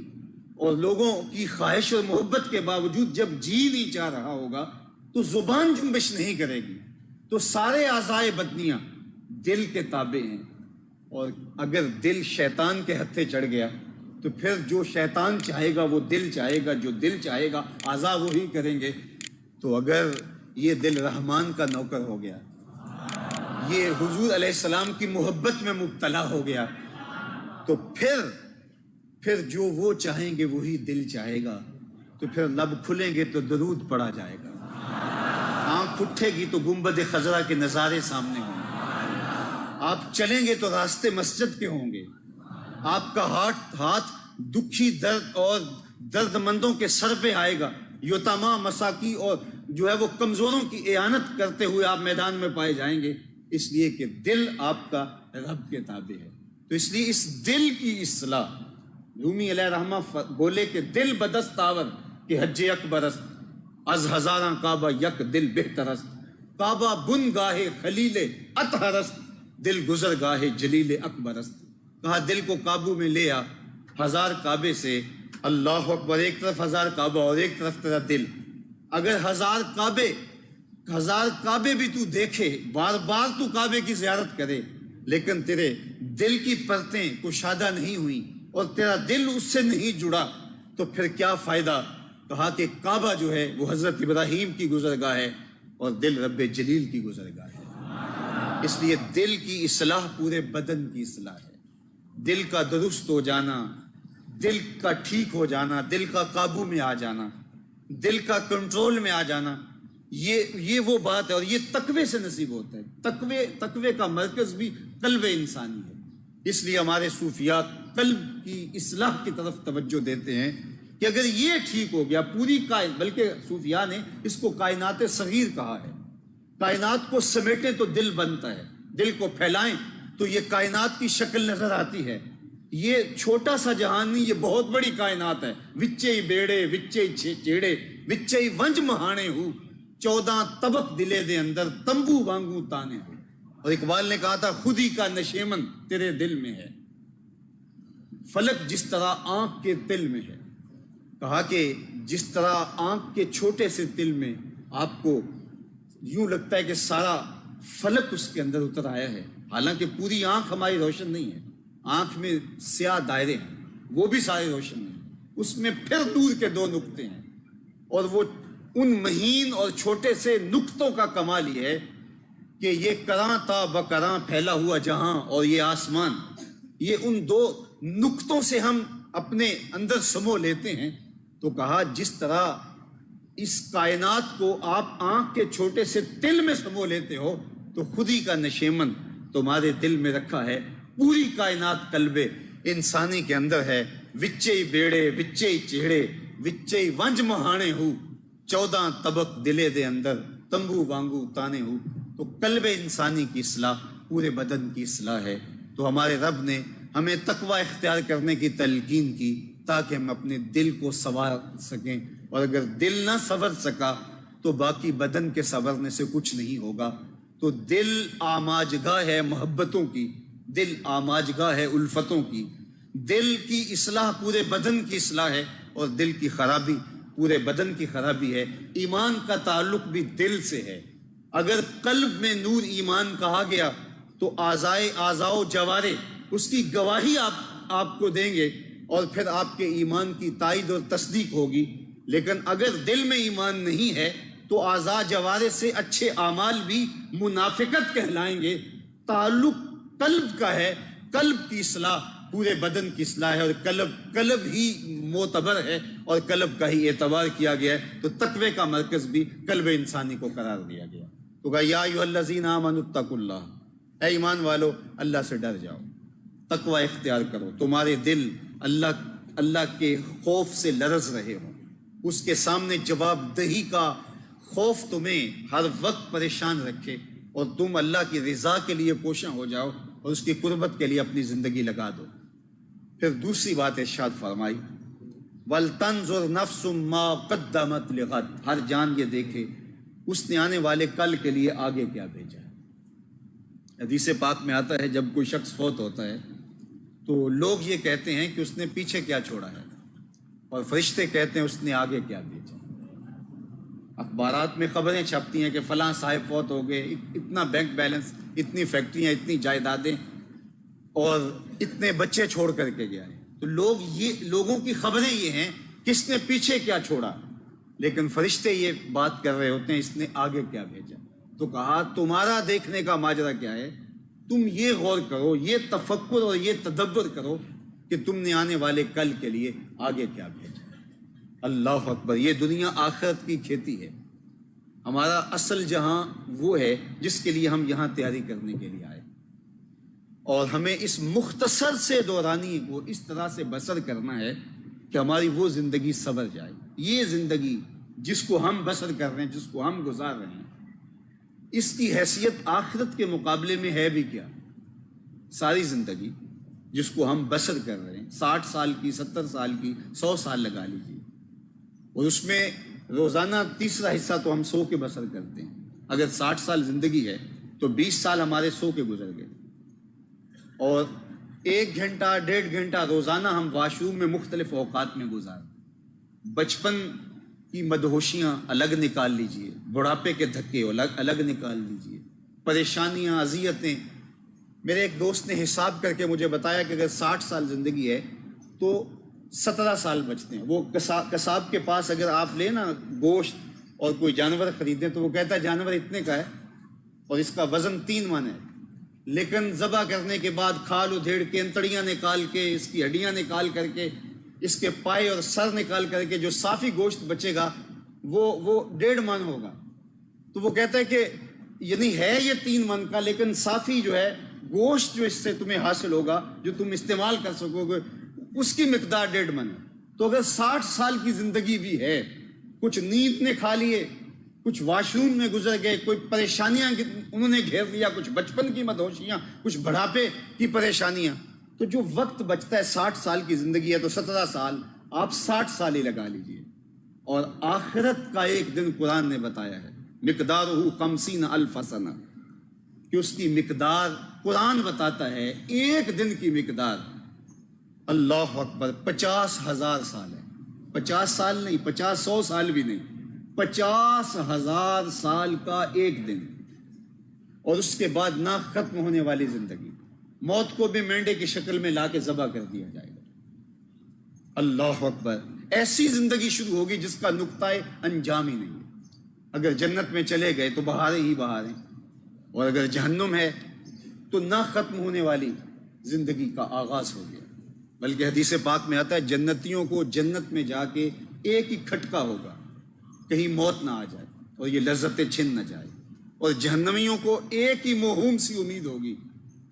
اور لوگوں کی خواہش اور محبت کے باوجود جب جی نہیں چاہ رہا ہوگا تو زبان جنبش نہیں کرے گی، تو سارے اعضائے بدنیاں دل کے تابع ہیں، اور اگر دل شیطان کے ہتھے چڑھ گیا تو پھر جو شیطان چاہے گا وہ دل چاہے گا، جو دل چاہے گا اعضاء وہی کریں گے۔ تو اگر یہ دل رحمان کا نوکر ہو گیا، یہ حضور علیہ السلام کی محبت میں مبتلا ہو گیا، تو پھر جو وہ چاہیں گے وہی دل چاہے گا۔ تو پھر لب کھلیں گے تو درود پڑھا جائے گا، آنکھ اٹھے گی تو گنبد خضرا کے نظارے سامنے ہوں گے، آپ چلیں گے تو راستے مسجد کے ہوں گے، آپ کا ہاتھ دکھی درد اور درد مندوں کے سر پہ آئے گا، یتاما مساکی اور جو ہے وہ کمزوروں کی اعانت کرتے ہوئے آپ میدان میں پائے جائیں گے، اس لیے کہ دل آپ کا رب کے تابع ہے۔ تو اس لیے اس دل کی اصلاح، رومی علیہ رحمہ بولے کہ دل بدست آور کہ حج اکبر است، از ہزاراں کعبہ یک دل بہتر است، کعبہ بن گاہے خلیل اطہر است، دل گزر گاہے جلیل اکبر است۔ کہا دل کو قابو میں لے آ، 1000 کعبے سے اللہ اکبر، ایک طرف 1000 کعبہ اور ایک طرف تیرا دل۔ اگر 1000 کعبے بھی تو دیکھے، بار بار تو کعبے کی زیارت کرے، لیکن تیرے دل کی پرتیں کشادہ نہیں ہوئی اور تیرا دل اس سے نہیں جڑا، تو پھر کیا فائدہ؟ کہا کہ کعبہ جو ہے وہ حضرت ابراہیم کی گزرگاہ ہے اور دل رب جلیل کی گزرگاہ ہے۔ اس لیے دل کی اصلاح پورے بدن کی اصلاح ہے۔ دل کا درست ہو جانا، دل کا ٹھیک ہو جانا، دل کا قابو میں آ جانا، دل کا کنٹرول میں آ جانا، یہ وہ بات ہے، اور یہ تقوی سے نصیب ہوتا ہے۔ تقوی کا مرکز بھی قلب انسانی ہے۔ اس لیے ہمارے صوفیات قلب کی اصلاح کی طرف توجہ دیتے ہیں کہ اگر یہ ٹھیک ہو گیا پوری بلکہ صوفیاء نے اس کو کائنات صغیر کہا ہے۔ کائنات کو سمیٹیں تو دل بنتا ہے، دل کو پھیلائیں تو یہ کائنات کی شکل نظر آتی ہے۔ یہ چھوٹا سا جہان نہیں، یہ بہت بڑی کائنات ہے۔ وچے بیڑے وچے چیڑے وچے ونج مہانے ہو، 14 طبق دلے دے اندر تمبو وانگو تانے ہو۔ اور اقبال نے کہا تھا خودی کا نشیمن تیرے دل میں ہے، فلک جس طرح آنکھ کے تل میں ہے۔ کہا کہ جس طرح آنکھ کے چھوٹے سے تل میں آپ کو یوں لگتا ہے کہ سارا فلک اس کے اندر اتر آیا ہے، حالانکہ پوری آنکھ ہماری روشن نہیں ہے، آنکھ میں سیاہ دائرے ہیں، وہ بھی سارے روشن نہیں، اس میں پھر نور کے 2 نقطے ہیں، اور وہ ان مہین اور چھوٹے سے نقطوں کا کمال یہ ہے کہ یہ کراں تا بکراں پھیلا ہوا جہاں اور یہ آسمان، یہ ان 2 نقطوں سے ہم اپنے اندر سمو لیتے ہیں۔ تو کہا جس طرح اس کائنات کو آپ آنکھ کے چھوٹے سے تل میں سمو لیتے ہو، تو خودی کا نشیمن تمہارے دل میں رکھا ہے، پوری کائنات قلب انسانی کے اندر ہے۔ وچے بیڑے وچے چیڑے وچے ونج مہانے ہو، 14 طبق دلے دے اندر تمبو وانگو تانے ہو۔ تو قلب انسانی کی اصلاح پورے بدن کی اصلاح ہے۔ تو ہمارے رب نے ہمیں تقوی اختیار کرنے کی تلقین کی تاکہ ہم اپنے دل کو سنوار سکیں، اور اگر دل نہ سنور سکا تو باقی بدن کے سنورنے سے کچھ نہیں ہوگا۔ تو دل آماجگاہ ہے محبتوں کی، دل آماجگاہ ہے الفتوں کی، دل کی اصلاح پورے بدن کی اصلاح ہے، اور دل کی خرابی پورے بدن کی خرابی ہے۔ ایمان کا تعلق بھی دل سے ہے، اگر قلب میں نور ایمان کہا گیا تو اعضاء و جوارے اس کی گواہی آپ کو دیں گے اور پھر آپ کے ایمان کی تائید اور تصدیق ہوگی. لیکن اگر دل میں ایمان نہیں ہے تو اعضاء جوارے سے اچھے اعمال بھی منافقت کہلائیں گے. تعلق قلب کا ہے، قلب کی اصلاح پورے بدن کی اصلاح ہے، اور قلب ہی معتبر ہے اور قلب کا ہی اعتبار کیا گیا ہے. تو تقوی کا مرکز بھی قلب انسانی کو قرار دیا گیا. تو کہا یا ایھا الذین آمنوا اتقوا اللہ، اے ایمان والو اللہ سے ڈر جاؤ، تقوی اختیار کرو، تمہارے دل اللہ کے خوف سے لرز رہے ہوں، اس کے سامنے جواب دہی کا خوف تمہیں ہر وقت پریشان رکھے، اور تم اللہ کی رضا کے لیے کوشاں ہو جاؤ اور اس کی قربت کے لیے اپنی زندگی لگا دو. پھر دوسری بات ارشاد فرمائی وَلْتَنْظُرْ نَفْسٌ مَا قَدَّمَتْ لِغَدٍ، ہر جان یہ دیکھے اس نے آنے والے کل کے لیے آگے کیا بھیجا ہے. حدیث پاک میں آتا ہے جب کوئی شخص فوت ہوتا ہے تو لوگ یہ کہتے ہیں کہ اس نے پیچھے کیا چھوڑا ہے، اور فرشتے کہتے ہیں اس نے آگے کیا بھیجا. اخبارات میں خبریں چھپتی ہیں کہ فلاں صاحب فوت ہو گئے، اتنا بینک بیلنس، اتنی فیکٹریاں، اتنی جائیدادیں، اور اتنے بچے چھوڑ کر کے گیا ہے. تو لوگوں کی خبریں یہ ہیں کہ اس نے پیچھے کیا چھوڑا، لیکن فرشتے یہ بات کر رہے ہوتے ہیں اس نے آگے کیا بھیجا. تو کہا تمہارا دیکھنے کا ماجرا کیا ہے، تم یہ غور کرو، یہ تفکر اور یہ تدبر کرو کہ تم نے آنے والے کل کے لیے آگے کیا بھیجا. اللہ اکبر. یہ دنیا آخرت کی کھیتی ہے. ہمارا اصل جہاں وہ ہے جس کے لیے ہم یہاں تیاری کرنے کے لیے آئے، اور ہمیں اس مختصر سے دورانی کو اس طرح سے بسر کرنا ہے کہ ہماری وہ زندگی سنور جائے. یہ زندگی جس کو ہم بسر کر رہے ہیں، جس کو ہم گزار رہے ہیں، اس کی حیثیت آخرت کے مقابلے میں ہے بھی کیا. ساری زندگی جس کو ہم بسر کر رہے ہیں، 60 سال کی، 70 سال کی، 100 سال لگا لیجیے، اور اس میں روزانہ تیسرا حصہ تو ہم سو کے بسر کرتے ہیں. اگر 60 سال زندگی ہے تو 20 سال ہمارے سو کے گزر گئے، اور 1 گھنٹہ 1.5 گھنٹہ روزانہ ہم واش روم میں مختلف اوقات میں گزار. بچپن کی مدہوشیاں الگ نکال لیجئے، بڑھاپے کے دھکے الگ نکال لیجئے، پریشانیاں، اذیتیں. میرے ایک دوست نے حساب کر کے مجھے بتایا کہ اگر 60 سال زندگی ہے تو 17 سال بچتے ہیں. وہ قصاب کے پاس اگر آپ لیں نا گوشت اور کوئی جانور خریدیں تو وہ کہتا ہے جانور اتنے کا ہے اور اس کا وزن 3 من ہے، لیکن ذبح کرنے کے بعد کھال ادھیڑ کے، انتڑیاں نکال کے، اس کی ہڈیاں نکال کر کے، اس کے پائے اور سر نکال کر کے جو صافی گوشت بچے گا وہ 1.5 من ہوگا. تو وہ کہتا ہے کہ یعنی ہے یہ 3 من کا، لیکن صافی جو ہے گوشت جو اس سے تمہیں حاصل ہوگا، جو تم استعمال کر سکو گے، اس کی مقدار 1.5 من ہے. تو اگر 60 سال کی زندگی بھی ہے، کچھ نیند نے کھا لیے، کچھ واش روم میں گزر گئے، کوئی پریشانیاں انہوں نے گھیر لیا، کچھ بچپن کی مدہوشیاں، کچھ بڑھاپے کی پریشانیاں، تو جو وقت بچتا ہے 60 سال کی زندگی ہے تو 17 سال آپ 60 سال ہی لگا لیجئے. اور آخرت کا ایک دن قرآن نے بتایا ہے مقدارہ 50,000 سنہ، کہ اس کی مقدار قرآن بتاتا ہے ایک دن کی مقدار اللہ اکبر 50,000 سال ہے. 50 سال نہیں، 100 سال بھی نہیں، 50,000 سال کا ایک دن. اور اس کے بعد نہ ختم ہونے والی زندگی، موت کو بھی مینڈے کی شکل میں لا کے ذبح کر دیا جائے گا. اللہ اکبر. ایسی زندگی شروع ہوگی جس کا نقطۂ انجام ہی نہیں ہے. اگر جنت میں چلے گئے تو بہاریں ہی بہاریں، اور اگر جہنم ہے تو نہ ختم ہونے والی زندگی کا آغاز ہو گیا. بلکہ حدیث پاک میں آتا ہے جنتیوں کو جنت میں جا کے ایک ہی کھٹکا ہوگا، کہیں موت نہ آ جائے اور یہ لذتیں چھن نہ جائے. اور جہنمیوں کو ایک ہی موہوم سی امید ہوگی،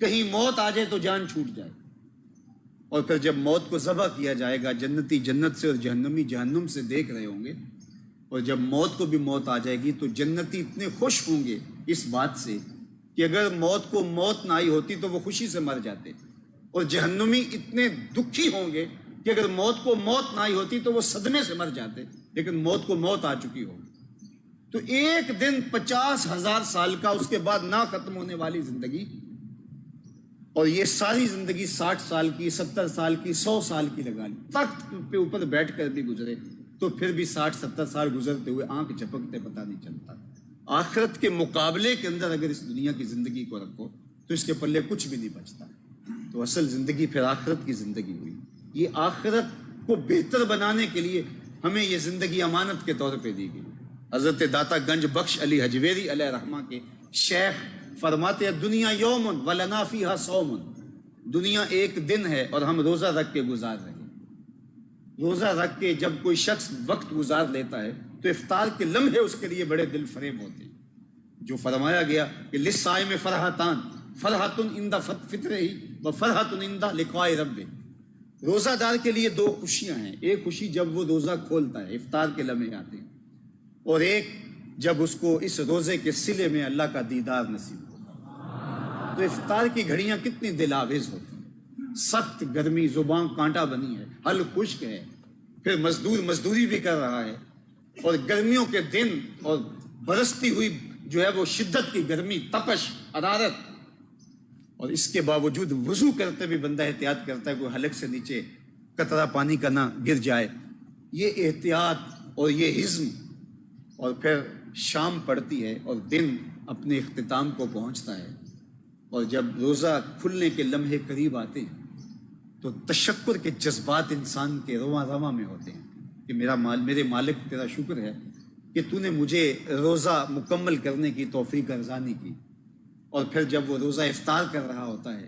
کہیں موت آ جائے تو جان چھوٹ جائے. اور پھر جب موت کو ذبح کیا جائے گا، جنتی جنت سے اور جہنمی جہنم سے دیکھ رہے ہوں گے، اور جب موت کو بھی موت آ جائے گی تو جنتی اتنے خوش ہوں گے اس بات سے کہ اگر موت کو موت نہ آئی ہوتی تو وہ خوشی سے مر جاتے، اور جہنمی اتنے دکھی ہوں گے کہ اگر موت کو موت نہ آئی ہوتی تو وہ صدمے سے مر جاتے، لیکن موت کو موت آ چکی ہوگی. تو ایک دن 50,000 سال کا، اس کے بعد نہ ختم ہونے والی زندگی، اور یہ ساری زندگی 60 سال کی، 70 سال کی، 100 سال کی لگا لی، تخت پہ اوپر بیٹھ کر بھی گزرے تو پھر بھی 60-70 سال گزرتے ہوئے آنکھ جھپکتے پتہ نہیں چلتا. آخرت کے مقابلے کے اندر اگر اس دنیا کی زندگی کو رکھو تو اس کے پلے کچھ بھی نہیں بچتا. تو اصل زندگی پھر آخرت کی زندگی ہوئی. یہ آخرت کو بہتر بنانے کے لیے ہمیں یہ زندگی امانت کے طور پہ دی گئی. حضرت داتا گنج بخش علی حجویری علیہ رحمہ کے شیخ فرماتے ہیں دنیا یومن ولنا فیہا صومن. دنیا ایک دن ہے اور ہم روزہ رکھ کے گزار رہے ہیں. روزہ رکھ کے جب کوئی شخص وقت گزار لیتا ہے تو افطار کے لمحے اس کے لیے بڑے دل فریب ہوتے ہیں. جو فرمایا گیا کہ للصائم فرحتان فرحۃ عند فطرہ و فرحۃ عند لقاء رب. روزہ دار کے لیے دو خوشیاں ہیں. ایک خوشی جب وہ روزہ کھولتا ہے افطار کے لمحے آتے ہیں, اور ایک جب اس کو اس روزے کے صلے میں اللہ کا دیدار نصیب ہوتا ہے. تو افطار کی گھڑیاں کتنی دل آویز ہوتی ہیں. سخت گرمی, زبان کانٹا بنی ہے, حل خشک ہے, پھر مزدور مزدوری بھی کر رہا ہے, اور گرمیوں کے دن اور برستی ہوئی جو ہے وہ شدت کی گرمی, تپش, حرارت, اور اس کے باوجود وضو کرتے بھی بندہ احتیاط کرتا ہے کوئی حلق سے نیچے قطرہ پانی کا نہ گر جائے. یہ احتیاط اور یہ ہضم, اور پھر شام پڑتی ہے اور دن اپنے اختتام کو پہنچتا ہے, اور جب روزہ کھلنے کے لمحے قریب آتے ہیں تو تشکر کے جذبات انسان کے رواں رواں میں ہوتے ہیں کہ میرے مالک تیرا شکر ہے کہ تو نے مجھے روزہ مکمل کرنے کی توفیق ارزانی کی. اور پھر جب وہ روزہ افطار کر رہا ہوتا ہے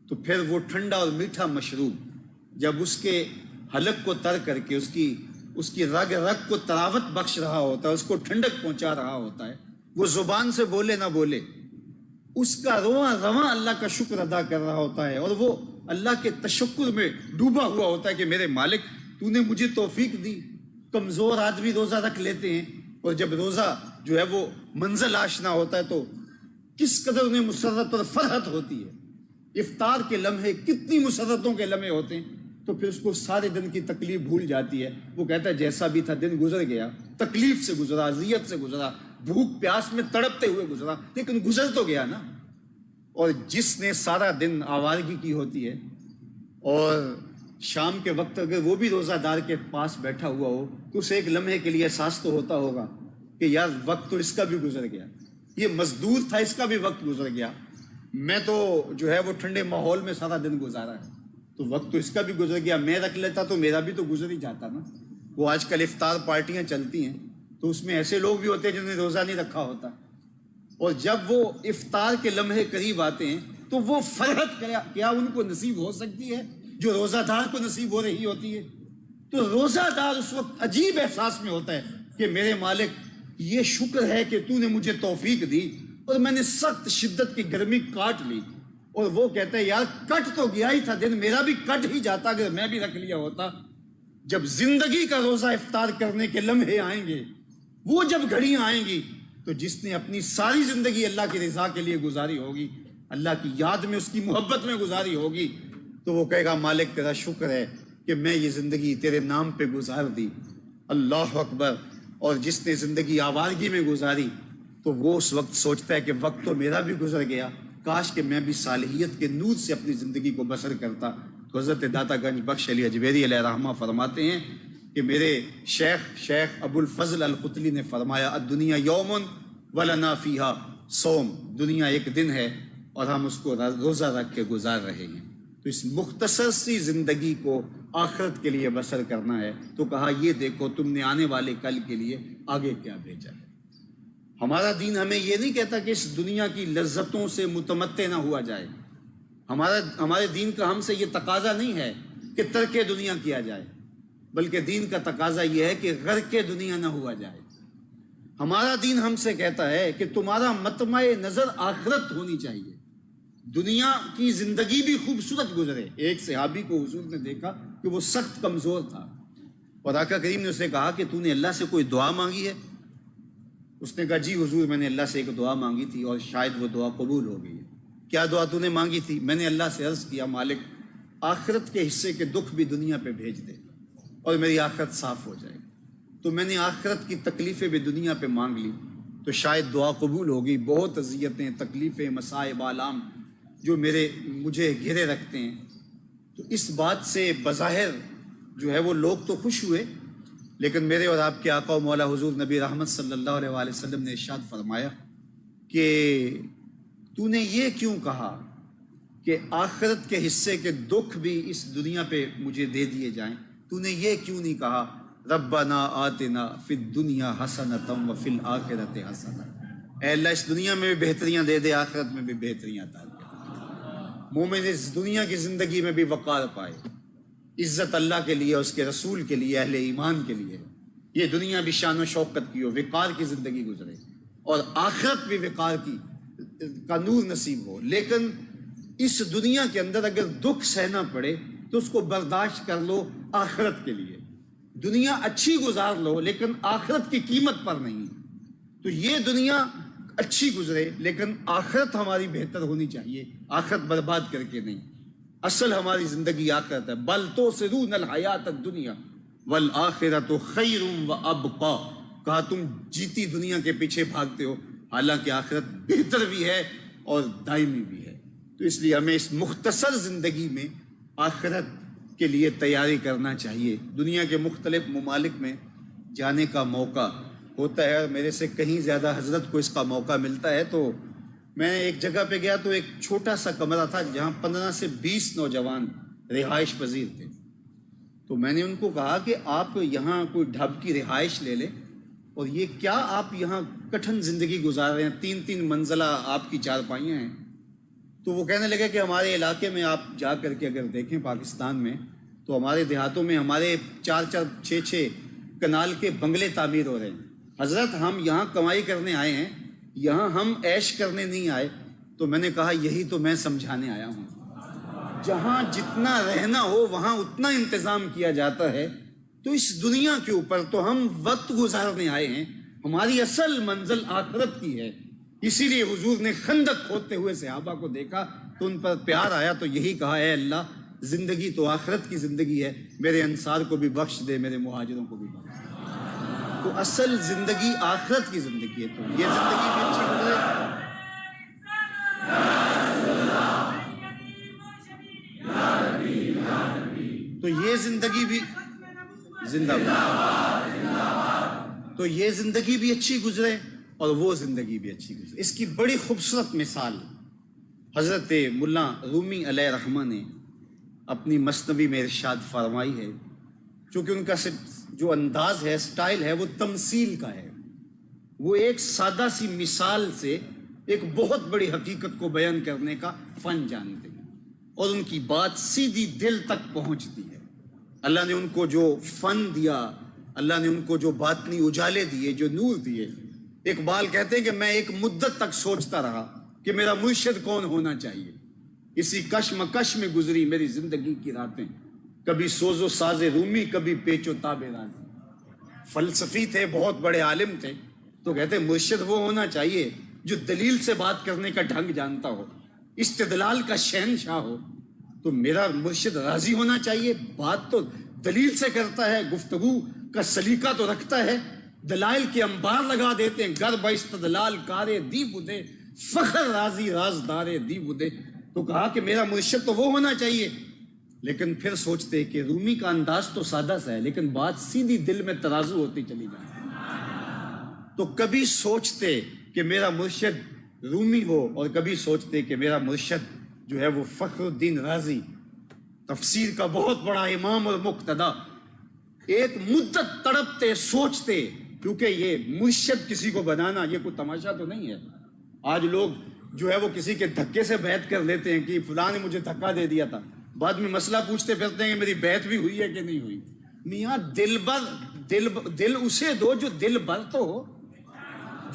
تو پھر وہ ٹھنڈا اور میٹھا مشروب جب اس کے حلق کو تر کر کے اس کی رگ رگ کو تراوت بخش رہا ہوتا ہے, اس کو ٹھنڈک پہنچا رہا ہوتا ہے, وہ زبان سے بولے نہ بولے اس کا رواں رواں اللہ کا شکر ادا کر رہا ہوتا ہے, اور وہ اللہ کے تشکر میں ڈوبا ہوا ہوتا ہے کہ میرے مالک تو نے مجھے توفیق دی. کمزور آدمی روزہ رکھ لیتے ہیں, اور جب روزہ جو ہے وہ منزل آشنا ہوتا ہے تو کس قدر انہیں مسرت اور فرحت ہوتی ہے. افطار کے لمحے کتنی مسرتوں کے لمحے ہوتے ہیں, تو پھر اس کو سارے دن کی تکلیف بھول جاتی ہے. وہ کہتا ہے جیسا بھی تھا دن گزر گیا, تکلیف سے گزرا, اذیت سے گزرا, بھوک پیاس میں تڑپتے ہوئے گزرا, لیکن گزر تو گیا نا. اور جس نے سارا دن آوارگی کی ہوتی ہے اور شام کے وقت اگر وہ بھی روزہ دار کے پاس بیٹھا ہوا ہو تو اسے ایک لمحے کے لیے احساس تو ہوتا ہوگا کہ یار وقت تو اس کا بھی گزر گیا, یہ مزدور تھا اس کا بھی وقت گزر گیا, میں تو جو ہے وہ ٹھنڈے ماحول میں سارا دن گزارا ہے, تو وقت تو اس کا بھی گزر گیا, میں رکھ لیتا تو میرا بھی تو گزر ہی جاتا نا. وہ آج کل افطار پارٹیاں چلتی ہیں تو اس میں ایسے لوگ بھی ہوتے ہیں جنہوں نے روزہ نہیں رکھا ہوتا, اور جب وہ افطار کے لمحے قریب آتے ہیں تو وہ فرحت کیا ان کو نصیب ہو سکتی ہے جو روزہ دار کو نصیب ہو رہی ہوتی ہے. تو روزہ دار اس وقت عجیب احساس میں ہوتا ہے کہ میرے مالک یہ شکر ہے کہ تو نے مجھے توفیق دی اور میں نے سخت شدت کی گرمی کاٹ لی. اور وہ کہتا ہے یار کٹ تو گیا ہی تھا دن, میرا بھی کٹ ہی جاتا اگر میں بھی رکھ لیا ہوتا. جب زندگی کا روزہ افطار کرنے کے لمحے آئیں گے, وہ جب گھڑیاں آئیں گی, تو جس نے اپنی ساری زندگی اللہ کی رضا کے لیے گزاری ہوگی, اللہ کی یاد میں, اس کی محبت میں گزاری ہوگی, تو وہ کہے گا مالک تیرا شکر ہے کہ میں یہ زندگی تیرے نام پہ گزار دی. اللہ اکبر. اور جس نے زندگی آوارگی میں گزاری تو وہ اس وقت سوچتا ہے کہ وقت تو میرا بھی گزر گیا, کاش کہ میں بھی صالحیت کے نور سے اپنی زندگی کو بسر کرتا. تو حضرت داتا گنج بخش علی حجویری علیہ رحمہ فرماتے ہیں کہ میرے شیخ ابو الفضل القتلی نے فرمایا الدنیا یومن ولنا فیہا صوم. دنیا ایک دن ہے اور ہم اس کو روزہ رکھ کے گزار رہے ہیں. تو اس مختصر سی زندگی کو آخرت کے لیے بسر کرنا ہے. تو کہا یہ دیکھو تم نے آنے والے کل کے لیے آگے کیا بھیجا ہے. ہمارا دین ہمیں یہ نہیں کہتا کہ اس دنیا کی لذتوں سے متمتع نہ ہوا جائے. ہمارے دین کا ہم سے یہ تقاضا نہیں ہے کہ ترک دنیا کیا جائے, بلکہ دین کا تقاضا یہ ہے کہ غرق دنیا نہ ہوا جائے. ہمارا دین ہم سے کہتا ہے کہ تمہارا مطمع نظر آخرت ہونی چاہیے. دنیا کی زندگی بھی خوبصورت گزرے. ایک صحابی کو حضور نے دیکھا کہ وہ سخت کمزور تھا, اور آقا کریم نے اسے کہا کہ تو نے اللہ سے کوئی دعا مانگی ہے؟ اس نے کہا جی حضور میں نے اللہ سے ایک دعا مانگی تھی اور شاید وہ دعا قبول ہو گئی ہے. کیا دعا تو نے مانگی تھی؟ میں نے اللہ سے عرض کیا مالک آخرت کے حصے کے دکھ بھی دنیا پہ بھیج دے اور میری آخرت صاف ہو جائے. تو میں نے آخرت کی تکلیفیں بھی دنیا پہ مانگ لی تو شاید دعا قبول ہوگی. بہت اذیتیں, تکلیفیں, مصائب, آلام جو مجھے گھیرے رکھتے ہیں. تو اس بات سے بظاہر جو ہے وہ لوگ تو خوش ہوئے, لیکن میرے اور آپ کے آقا و مولا حضور نبی رحمت صلی اللہ علیہ وآلہ وسلم نے ارشاد فرمایا کہ تو نے یہ کیوں کہا کہ آخرت کے حصے کے دکھ بھی اس دنیا پہ مجھے دے دیے جائیں؟ تو نے یہ کیوں نہیں کہا ربنا آتنا فی الدنیا حسنۃ وفی الآخرۃ حسنۃ، اے اللہ اس دنیا میں بھی بہتریاں دے دے، آخرت میں بھی بہتریاں عطا کر۔ مومن اس دنیا کی زندگی میں بھی وقار پائے، عزت اللہ کے لیے، اس کے رسول کے لیے، اہل ایمان کے لیے، یہ دنیا بھی شان و شوکت کی ہو، وقار کی زندگی گزرے، اور آخرت بھی وقار کا نور نصیب ہو۔ لیکن اس دنیا کے اندر اگر دکھ سہنا پڑے تو اس کو برداشت کر لو آخرت کے لیے۔ دنیا اچھی گزار لو لیکن آخرت کی قیمت پر نہیں۔ تو یہ دنیا اچھی گزرے لیکن آخرت ہماری بہتر ہونی چاہیے، آخرت برباد کر کے نہیں۔ اصل ہماری زندگی آخرت ہے۔ بل تؤثرون الحیات الدنیا والآخرۃ خیر وابقی، کہا تم جیتی دنیا کے پیچھے بھاگتے ہو، حالانکہ آخرت بہتر بھی ہے اور دائمی بھی ہے۔ تو اس لیے ہمیں اس مختصر زندگی میں آخرت کے لیے تیاری کرنا چاہیے۔ دنیا کے مختلف ممالک میں جانے کا موقع ہوتا ہے، اور میرے سے کہیں زیادہ حضرت کو اس کا موقع ملتا ہے۔ تو میں ایک جگہ پہ گیا تو ایک چھوٹا سا کمرہ تھا جہاں 15 سے 20 نوجوان رہائش پذیر تھے۔ تو میں نے ان کو کہا کہ آپ یہاں کوئی ڈھب کی رہائش لے لیں، اور یہ کیا آپ یہاں کٹھن زندگی گزار رہے ہیں، 3 منزلہ آپ کی چارپائیاں ہیں۔ تو وہ کہنے لگے کہ ہمارے علاقے میں آپ جا کر کے اگر دیکھیں پاکستان میں، تو ہمارے دیہاتوں میں ہمارے 4 6 کنال کے بنگلے تعمیر ہو رہے ہیں۔ حضرت ہم یہاں کمائی کرنے آئے ہیں، یہاں ہم عیش کرنے نہیں آئے۔ تو میں نے کہا یہی تو میں سمجھانے آیا ہوں، جہاں جتنا رہنا ہو وہاں اتنا انتظام کیا جاتا ہے۔ تو اس دنیا کے اوپر تو ہم وقت گزارنے آئے ہیں، ہماری اصل منزل آخرت کی ہے۔ اسی لیے حضور نے خندق کھودتے ہوئے صحابہ کو دیکھا تو ان پر پیار آیا، تو یہی کہا اے اللہ زندگی تو آخرت کی زندگی ہے، میرے انصار کو بھی بخش دے، میرے مہاجروں کو بھی بخش دے۔ تو اصل زندگی آخرت کی زندگی ہے، تو یہ زندگی بھی اچھی گزرے۔ تو یہ زندگی بھی زندہ باد، تو یہ زندگی بھی اچھی گزرے اور وہ زندگی بھی اچھی گزرے۔ اس کی بڑی خوبصورت مثال حضرت ملا رومی علیہ رحمہ نے اپنی مثنوی میں ارشاد فرمائی ہے، چونکہ ان کا جو انداز ہے، سٹائل ہے، وہ تمثیل کا ہے۔ وہ ایک سادہ سی مثال سے ایک بہت بڑی حقیقت کو بیان کرنے کا فن جانتے ہیں، اور ان کی بات سیدھی دل تک پہنچتی ہے۔ اللہ نے ان کو جو فن دیا، اللہ نے ان کو جو باطنی اجالے دیے، جو نور دیے۔ اقبال کہتے ہیں کہ میں ایک مدت تک سوچتا رہا کہ میرا مرشد کون ہونا چاہیے، اسی کشمکش میں گزری میری زندگی کی راتیں، کبھی سوز و ساز رومی، کبھی پیچ و تاب رازی۔ فلسفی تھے، بہت بڑے عالم تھے، تو کہتے ہیں مرشد وہ ہونا چاہیے جو دلیل سے بات کرنے کا ڈھنگ جانتا ہو، استدلال کا شہنشاہ ہو۔ تو میرا مرشد راضی ہونا چاہیے، بات تو دلیل سے کرتا ہے، گفتگو کا سلیقہ تو رکھتا ہے، دلائل کے انبار لگا دیتے ہیں، گر با استدلال کارے دی بدے، فخر راضی رازدارے دی بدے۔ تو کہا کہ میرا مرشد تو وہ ہونا چاہیے، لیکن پھر سوچتے کہ رومی کا انداز تو سادہ سا ہے لیکن بات سیدھی دل میں ترازو ہوتی چلی جاتی۔ تو کبھی سوچتے کہ میرا مرشد رومی ہو، اور کبھی سوچتے کہ میرا مرشد جو ہے وہ فخر الدین رازی، تفسیر کا بہت بڑا امام اور مقتدا۔ ایک مدت تڑپتے سوچتے، کیونکہ یہ مرشد کسی کو بنانا یہ کوئی تماشا تو نہیں ہے۔ آج لوگ جو ہے وہ کسی کے دھکے سے بیعت کر لیتے ہیں کہ فلاں نے مجھے دھکا دے دیا تھا، بعد میں مسئلہ پوچھتے پھرتے ہیں کہ میری بیعت بھی ہوئی ہے کہ نہیں ہوئی۔ میاں دل اسے دو جو دل بر تو ہو،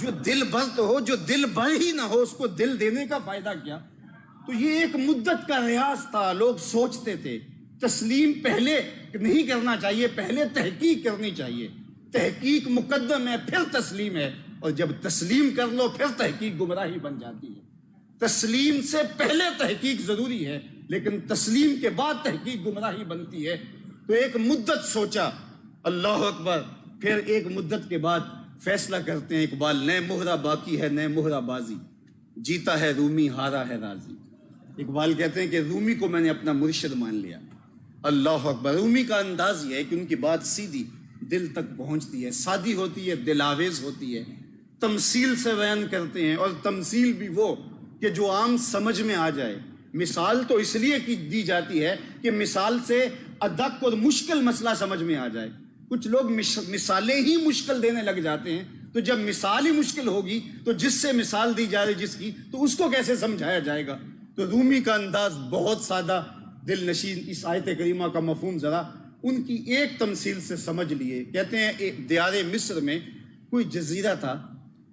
جو دل بر تو ہو، جو دل بر ہی نہ ہو اس کو دل دینے کا فائدہ کیا۔ تو یہ ایک مدت کا ریاض تھا، لوگ سوچتے تھے تسلیم پہلے نہیں کرنا چاہیے، پہلے تحقیق کرنی چاہیے، تحقیق مقدم ہے پھر تسلیم ہے، اور جب تسلیم کر لو پھر تحقیق گمراہی بن جاتی ہے۔ تسلیم سے پہلے تحقیق ضروری ہے لیکن تسلیم کے بعد تحقیق گمراہی بنتی ہے۔ تو ایک مدت سوچا، اللہ اکبر، پھر ایک مدت کے بعد فیصلہ کرتے ہیں اقبال، نئے مہرہ باقی ہے نئے مہرہ بازی، جیتا ہے رومی ہارا ہے رازی۔ اقبال کہتے ہیں کہ رومی کو میں نے اپنا مرشد مان لیا۔ اللہ اکبر۔ رومی کا انداز یہ ہے کہ ان کی بات سیدھی دل تک پہنچتی ہے، سادی ہوتی ہے، دل آویز ہوتی ہے، تمثیل سے بیان کرتے ہیں، اور تمثیل بھی وہ کہ جو عام سمجھ میں آ جائے۔ مثال تو اس لیے کی دی جاتی ہے کہ مثال سے ادق اور مشکل مسئلہ سمجھ میں آ جائے۔ کچھ لوگ مثالیں ہی مشکل دینے لگ جاتے ہیں، تو جب مثال ہی مشکل ہوگی تو جس سے مثال دی جا رہی جس کی، تو اس کو کیسے سمجھایا جائے گا؟ تو رومی کا انداز بہت سادہ دل نشین۔ اس آیت کریمہ کا مفہوم ذرا ان کی ایک تمثیل سے سمجھ لیے۔ کہتے ہیں دیار مصر میں کوئی جزیرہ تھا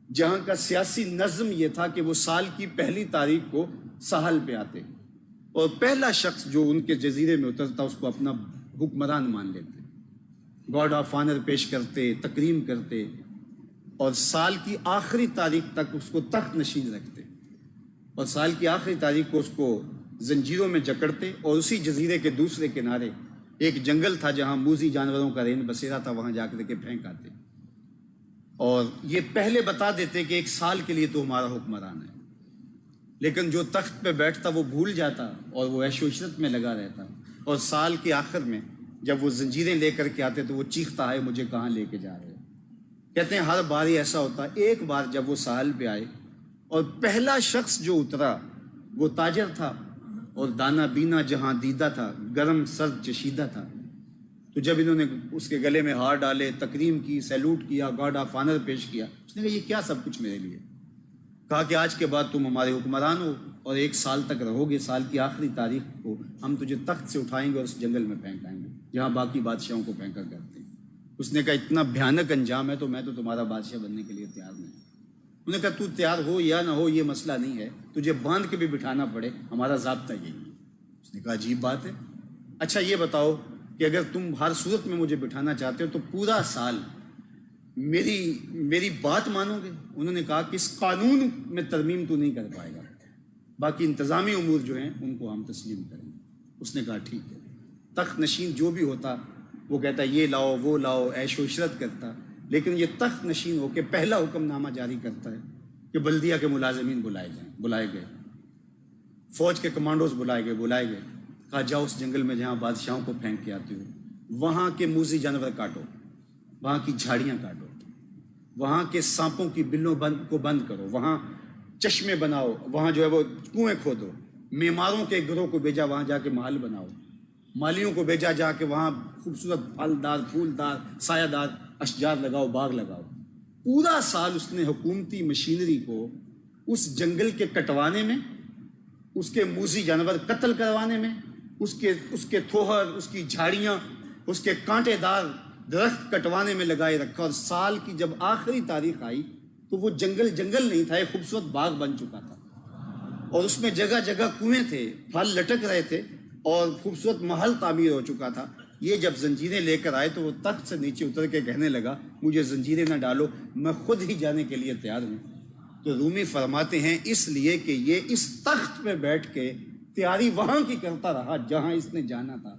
جہاں کا سیاسی نظم یہ تھا کہ وہ سال کی پہلی تاریخ کو ساحل پہ آتے اور پہلا شخص جو ان کے جزیرے میں اترتا اس کو اپنا حکمران مان لیتے، گاڈ آف آنر پیش کرتے، تکریم کرتے، اور سال کی آخری تاریخ تک اس کو تخت نشین رکھتے، اور سال کی آخری تاریخ کو اس کو زنجیروں میں جکڑتے، اور اسی جزیرے کے دوسرے کنارے ایک جنگل تھا جہاں موذی جانوروں کا رین بسیرا تھا، وہاں جا کر کے پھینک آتے، اور یہ پہلے بتا دیتے کہ ایک سال کے لیے تو ہمارا حکمران ہے۔ لیکن جو تخت پہ بیٹھتا وہ بھول جاتا اور وہ عیش و عشرت میں لگا رہتا، اور سال کے آخر میں جب وہ زنجیریں لے کر کے آتے تو وہ چیختا ہے مجھے کہاں لے کے جا رہے ہیں۔ کہتے ہیں ہر بار ایسا ہوتا، ایک بار جب وہ ساحل پہ آئے اور پہلا شخص جو اترا وہ تاجر تھا، اور دانا بینا جہاں دیدہ تھا، گرم سرد چشیدہ تھا، تو جب انہوں نے اس کے گلے میں ہار ڈالے، تکریم کی، سیلوٹ کیا، گارڈ آف آنر پیش کیا، اس نے کہا یہ کیا سب کچھ میرے لیے؟ کہا کہ آج کے بعد تم ہمارے حکمران ہو اور 1 سال تک رہو گے، سال کی آخری تاریخ کو ہم تجھے تخت سے اٹھائیں گے اور اس جنگل میں پھینک آئیں گے جہاں باقی بادشاہوں کو پھینکا کرتے ہیں۔ اس نے کہا اتنا بھیانک انجام ہے تو میں تو تمہارا بادشاہ بننے کے لیے تیار نہیں۔ انہوں نے کہا تو تیار ہو یا نہ ہو یہ مسئلہ نہیں ہے، تجھے باندھ کے بھی بٹھانا پڑے، ہمارا ضابطہ یہی ہے۔ اس نے کہا عجیب بات ہے، اچھا یہ بتاؤ کہ اگر تم ہر صورت میں مجھے بٹھانا چاہتے ہو تو پورا سال میری بات مانو گے؟ انہوں نے کہا کہ اس قانون میں ترمیم تو نہیں کر پائے گا، باقی انتظامی امور جو ہیں ان کو ہم تسلیم کریں گے۔ اس نے کہا ٹھیک ہے۔ تخت نشین جو بھی ہوتا وہ کہتا یہ لاؤ وہ لاؤ، عیش و عشرت کرتا، لیکن یہ تخت نشین ہو کے پہلا حکم نامہ جاری کرتا ہے کہ بلدیہ کے ملازمین بلائے گئے، فوج کے کمانڈوز بلائے گئے، کہا جاؤ اس جنگل میں جہاں بادشاہوں کو پھینک کے آتے ہو، وہاں کے موذی جانور کاٹو، وہاں کی جھاڑیاں کاٹو، وہاں کے سانپوں کی بلوں کو بند کرو، وہاں چشمے بناؤ، وہاں جو ہے وہ کنویں کھودو، معماروں کے گروہ کو بھیجا وہاں جا کے محل بناؤ، مالیوں کو بھیجا جا کے وہاں خوبصورت پھلدار پھولدار سایہ دار اشجار لگاؤ، باغ لگاؤ۔ پورا سال اس نے حکومتی مشینری کو اس جنگل کے کٹوانے میں، اس کے موذی جانور قتل کروانے میں، اس کے تھوہر، اس کی جھاڑیاں، اس کے کانٹے دار درخت کٹوانے میں لگائے رکھا، اور سال کی جب آخری تاریخ آئی تو وہ جنگل نہیں تھا، ایک خوبصورت باغ بن چکا تھا، اور اس میں جگہ جگہ کنویں تھے، پھل لٹک رہے تھے، اور خوبصورت محل تعمیر ہو چکا تھا۔ یہ جب زنجیریں لے کر آئے تو وہ تخت سے نیچے اتر کے کہنے لگا مجھے زنجیریں نہ ڈالو، میں خود ہی جانے کے لیے تیار ہوں۔ تو رومی فرماتے ہیں اس لیے کہ یہ اس تخت پہ بیٹھ کے تیاری وہاں کی کرتا رہا جہاں اس نے جانا تھا،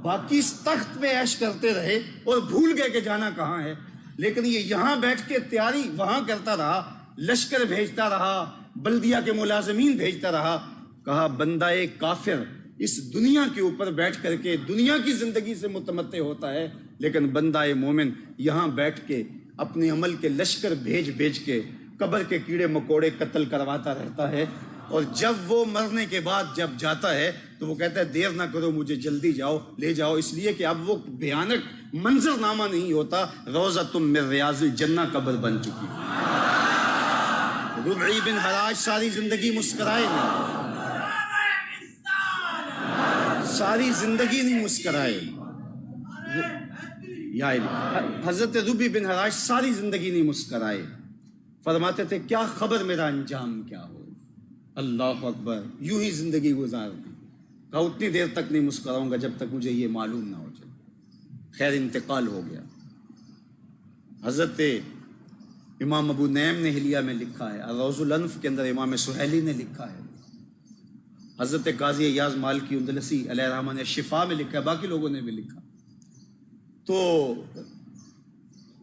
باقی اس تخت پہ عیش کرتے رہے اور بھول گئے کہ جانا کہاں ہے، لیکن یہ یہاں بیٹھ کے تیاری وہاں کرتا رہا، لشکر بھیجتا رہا، بلدیہ کے ملازمین بھیجتا رہا۔ کہا بندہ کافر اس دنیا کے اوپر بیٹھ کر کے دنیا کی زندگی سے متمتع ہوتا ہے، لیکن بندہ مومن یہاں بیٹھ کے اپنے عمل کے لشکر بھیج کے قبر کے کیڑے مکوڑے قتل کرواتا رہتا ہے، اور جب وہ مرنے کے بعد جب جاتا ہے تو وہ کہتا ہے دیر نہ کرو مجھے جلدی لے جاؤ، اس لیے کہ اب وہ بھیانک منظر نامہ نہیں ہوتا، روضۃ من ریاض الجنہ قبر بن چکی۔ ربعی بن حراج ساری زندگی مسکرائے نہیں، ساری زندگی نہیں مسکرائے۔ یا حضرت ربعی بن حراج ساری زندگی نہیں مسکرائے، فرماتے تھے کیا خبر میرا انجام کیا ہو، اللہ اکبر، یوں ہی زندگی گزار دی۔ کہا اتنی دیر تک نہیں مسکراؤں گا جب تک مجھے یہ معلوم نہ ہو جائے۔ خیر انتقال ہو گیا۔ حضرت امام ابو نعیم نے حلیہ میں لکھا ہے، الروض الانف کے اندر امام سہیلی نے لکھا ہے، حضرت قاضی ایاز مالکی اندلسی علیہ الرحمہ نے شفا میں لکھا ہے، باقی لوگوں نے بھی لکھا۔ تو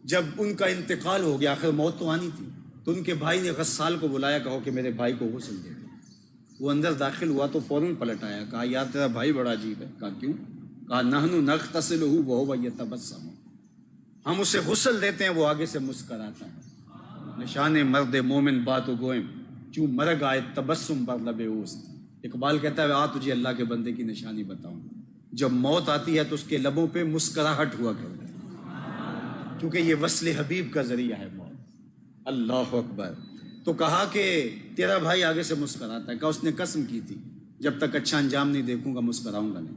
جب ان کا انتقال ہو گیا، آخر موت تو آنی تھی، تو ان کے بھائی نے غسال کو بلایا، کہو کہ میرے بھائی کو غسل دے دو۔ وہ اندر داخل ہوا تو فوراً پلٹ آیا، کہا یار تیرا بھائی بڑا عجیب ہے۔ کہا کیوں؟ کہا نحن نغتسلہ وہو یتبسم، ہم اسے غسل دیتے ہیں، وہ آگے سے مسکراتا ہے۔ نشان مرد مومن بات و گوئم، چوں مرگ آئے تبسم بر لب اوست۔ اقبال کہتا ہے آ تجھے اللہ کے بندے کی نشانی بتاؤں، جب موت آتی ہے تو اس کے لبوں پہ مسکراہٹ ہوا کرتی ہے، کیونکہ یہ وصل حبیب کا ذریعہ ہے موت۔ اللہ اکبر۔ تو کہا کہ تیرا بھائی آگے سے مسکراتا ہے، کہا اس نے قسم کی تھی جب تک اچھا انجام نہیں دیکھوں گا مسکراؤں گا نہیں۔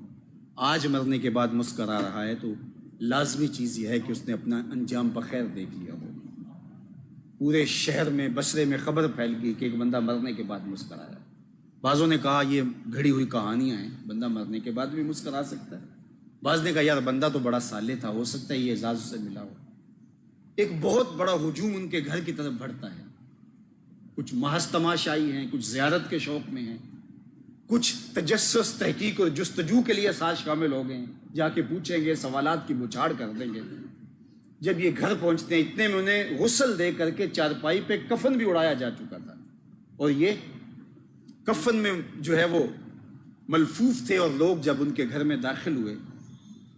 آج مرنے کے بعد مسکرا رہا ہے تو لازمی چیز یہ ہے کہ اس نے اپنا انجام بخیر دیکھ لیا ہو۔ پورے شہر میں بصرے میں خبر پھیل گئی کہ ایک بندہ مرنے کے بعد مسکرایا۔ بعضوں نے کہا یہ گھڑی ہوئی کہانیاں ہیں، بندہ مرنے کے بعد بھی مسکرا سکتا ہے۔ بعض نے کہا یار بندہ تو بڑا صالح تھا، ہو سکتا ہے یہ اعزاز سے ملا ہو۔ ایک بہت بڑا ہجوم ان کے گھر کی طرف بڑھتا ہے، کچھ محض تماشائی ہیں، کچھ زیارت کے شوق میں ہیں، کچھ تجسس تحقیق اور جستجو کے لیے ساتھ شامل ہو گئے ہیں، جا کے پوچھیں گے، سوالات کی بچھاڑ کر دیں گے۔ جب یہ گھر پہنچتے ہیں اتنے میں انہیں غسل دے کر کے چارپائی پہ کفن بھی اڑایا جا چکا تھا، اور یہ کفن میں جو ہے وہ ملفوف تھے، اور لوگ جب ان کے گھر میں داخل ہوئے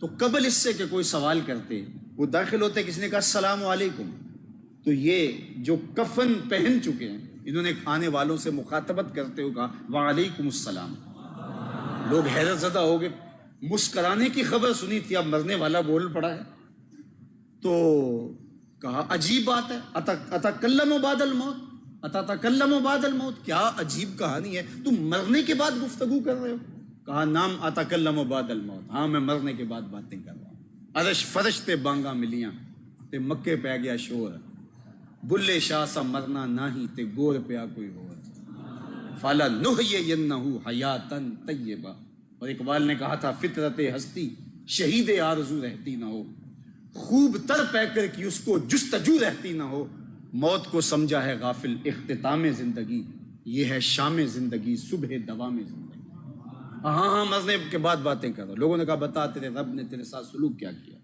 تو قبل اس سے کہ کوئی سوال کرتے وہ داخل ہوتے، کسی نے کہا السلام علیکم، تو یہ جو کفن پہن چکے ہیں انہوں نے آنے والوں سے مخاطبت کرتے ہوئے کہا وعلیکم السلام۔ لوگ حیرت زدہ ہو گئے، مسکرانے کی خبر سنی تھی، اب مرنے والا بول پڑا ہے۔ تو کہا عجیب بات ہے، اتکلم بعد الموت، اتکلم بعد الموت، کیا عجیب کہانی ہے، تم مرنے کے بعد گفتگو کر رہے ہو؟ کہا نام اتکلم بعد الموت، ہاں میں مرنے کے بعد باتیں کر رہا ہوں۔ عرش فرش تے بانگا ملیاں تے مکے پہ گیا شور، بلے شاہ سا مرنا ناہی تے گور پیا کوئی اور، فالا نحیینہ حیاتن طیبہ۔ اور اقبال نے کہا تھا فطرت ہستی شہید آرزو رہتی نہ ہو، خوب تر پیکر کی اس کو جستجو رہتی نہ ہو، موت کو سمجھا ہے غافل اختتام زندگی، یہ ہے شام زندگی صبح دوام زندگی۔ ہاں مرنے کے بعد باتیں کرو۔ لوگوں نے کہا بتا تیرے رب نے تیرے ساتھ سلوک کیا کیا؟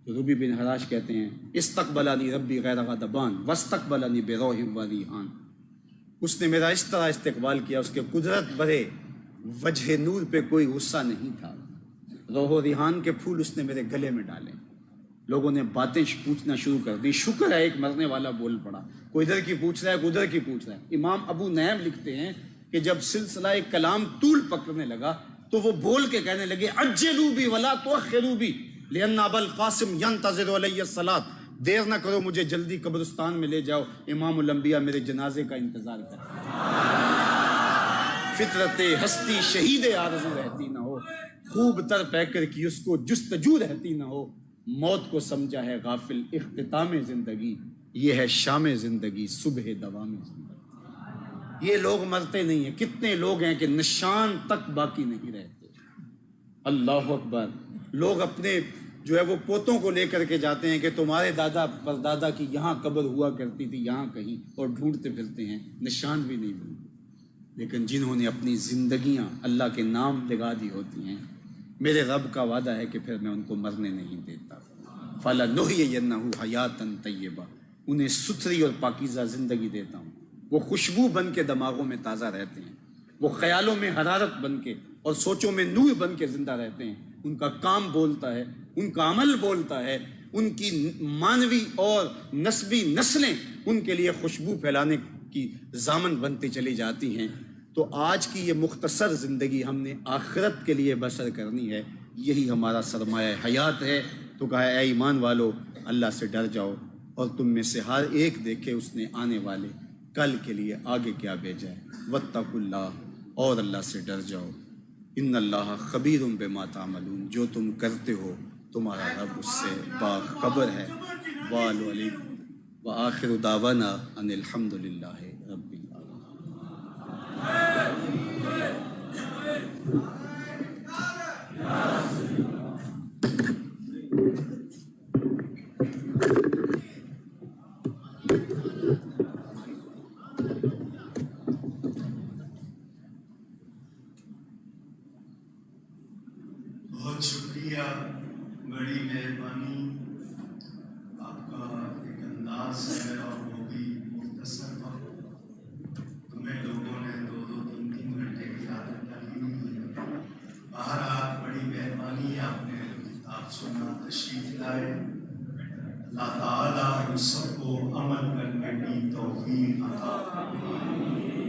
تو ربی بن حراش کہتے ہیں استقبلانی ربی غیر غضبان واستقبلانی بروح و ریحان، اس نے میرا اس طرح استقبال کیا، اس کے قدرت بھرے وجہ نور پہ کوئی غصہ نہیں تھا، روح و ریحان کے پھول اس نے میرے گلے میں ڈالے۔ لوگوں نے باتیں پوچھنا شروع کر دی، شکر ہے ایک مرنے والا بول پڑا، کوئی ادھر کی پوچھ رہا ہے، کوئی ادھر کی پوچھ رہا ہے۔ امام ابو نعیم لکھتے ہیں کہ جب سلسلہ کلام طول پکڑنے لگا تو وہ بول کے کہنے لگے عجلوا بی ولا تؤخروا بی لأن ابا القاسم ينتظر علی الصلاۃ، دیر نہ کرو مجھے جلدی قبرستان میں لے جاؤ، امام الانبیاء میرے جنازے کا انتظار کر رہے ہیں۔ فطرت ہستی شہید آرزو رہتی نہ ہو، خوب تر پیکر کی اس کو جستجو رہتی نہ ہو، موت کو سمجھا ہے غافل اختتام زندگی، یہ ہے شام زندگی صبح دوام زندگی۔ یہ لوگ مرتے نہیں ہیں، کتنے لوگ ہیں کہ نشان تک باقی نہیں رہتے۔ اللہ اکبر۔ لوگ اپنے جو ہے وہ پوتوں کو لے کر کے جاتے ہیں کہ تمہارے دادا پردادا کی یہاں قبر ہوا کرتی تھی، یہاں کہیں، اور ڈھونڈتے پھرتے ہیں، نشان بھی نہیں ملتے۔ لیکن جنہوں نے اپنی زندگیاں اللہ کے نام لگا دی ہوتی ہیں، میرے رب کا وعدہ ہے کہ پھر میں ان کو مرنے نہیں دیتا۔ فَلَنُحْيِيَنَّهُ حَيَاتًا طَيِّبَةً، انہیں ستھری اور پاکیزہ زندگی دیتا ہوں، وہ خوشبو بن کے دماغوں میں تازہ رہتے ہیں، وہ خیالوں میں حرارت بن کے اور سوچوں میں نور بن کے زندہ رہتے ہیں، ان کا کام بولتا ہے، ان کا عمل بولتا ہے، ان کی مانوی اور نسبی نسلیں ان کے لیے خوشبو پھیلانے کی ضامن بنتی چلی جاتی ہیں۔ تو آج کی یہ مختصر زندگی ہم نے آخرت کے لیے بسر کرنی ہے، یہی ہمارا سرمایہ حیات ہے۔ تو کہا اے ایمان والو اللہ سے ڈر جاؤ، اور تم میں سے ہر ایک دیکھے اس نے آنے والے کل کے لیے آگے کیا بھیجا ہے۔ واتقوا اللہ، اور اللہ سے ڈر جاؤ، ان اللہ خبیر بما تعملون، جو تم کرتے ہو تمہارا رب اس سے باخبر ہے۔ وآخر دعوانا ان الحمد للہ رب بہت شکریہ، بڑی مہربانی، آپ کا ایک انداز ہے اور وہ بھی مختصر وقت، تمہیں لوگوں نے 2-3 گھنٹے کی عادت ڈالی ہوئی ہے۔ بہرحال بڑی مہربانی، آپ نے کتاب سنا، تشریف لائے، اللہ تعالیٰ ہم سب کو عمل کرنے کی توفیق عطا فرمائے۔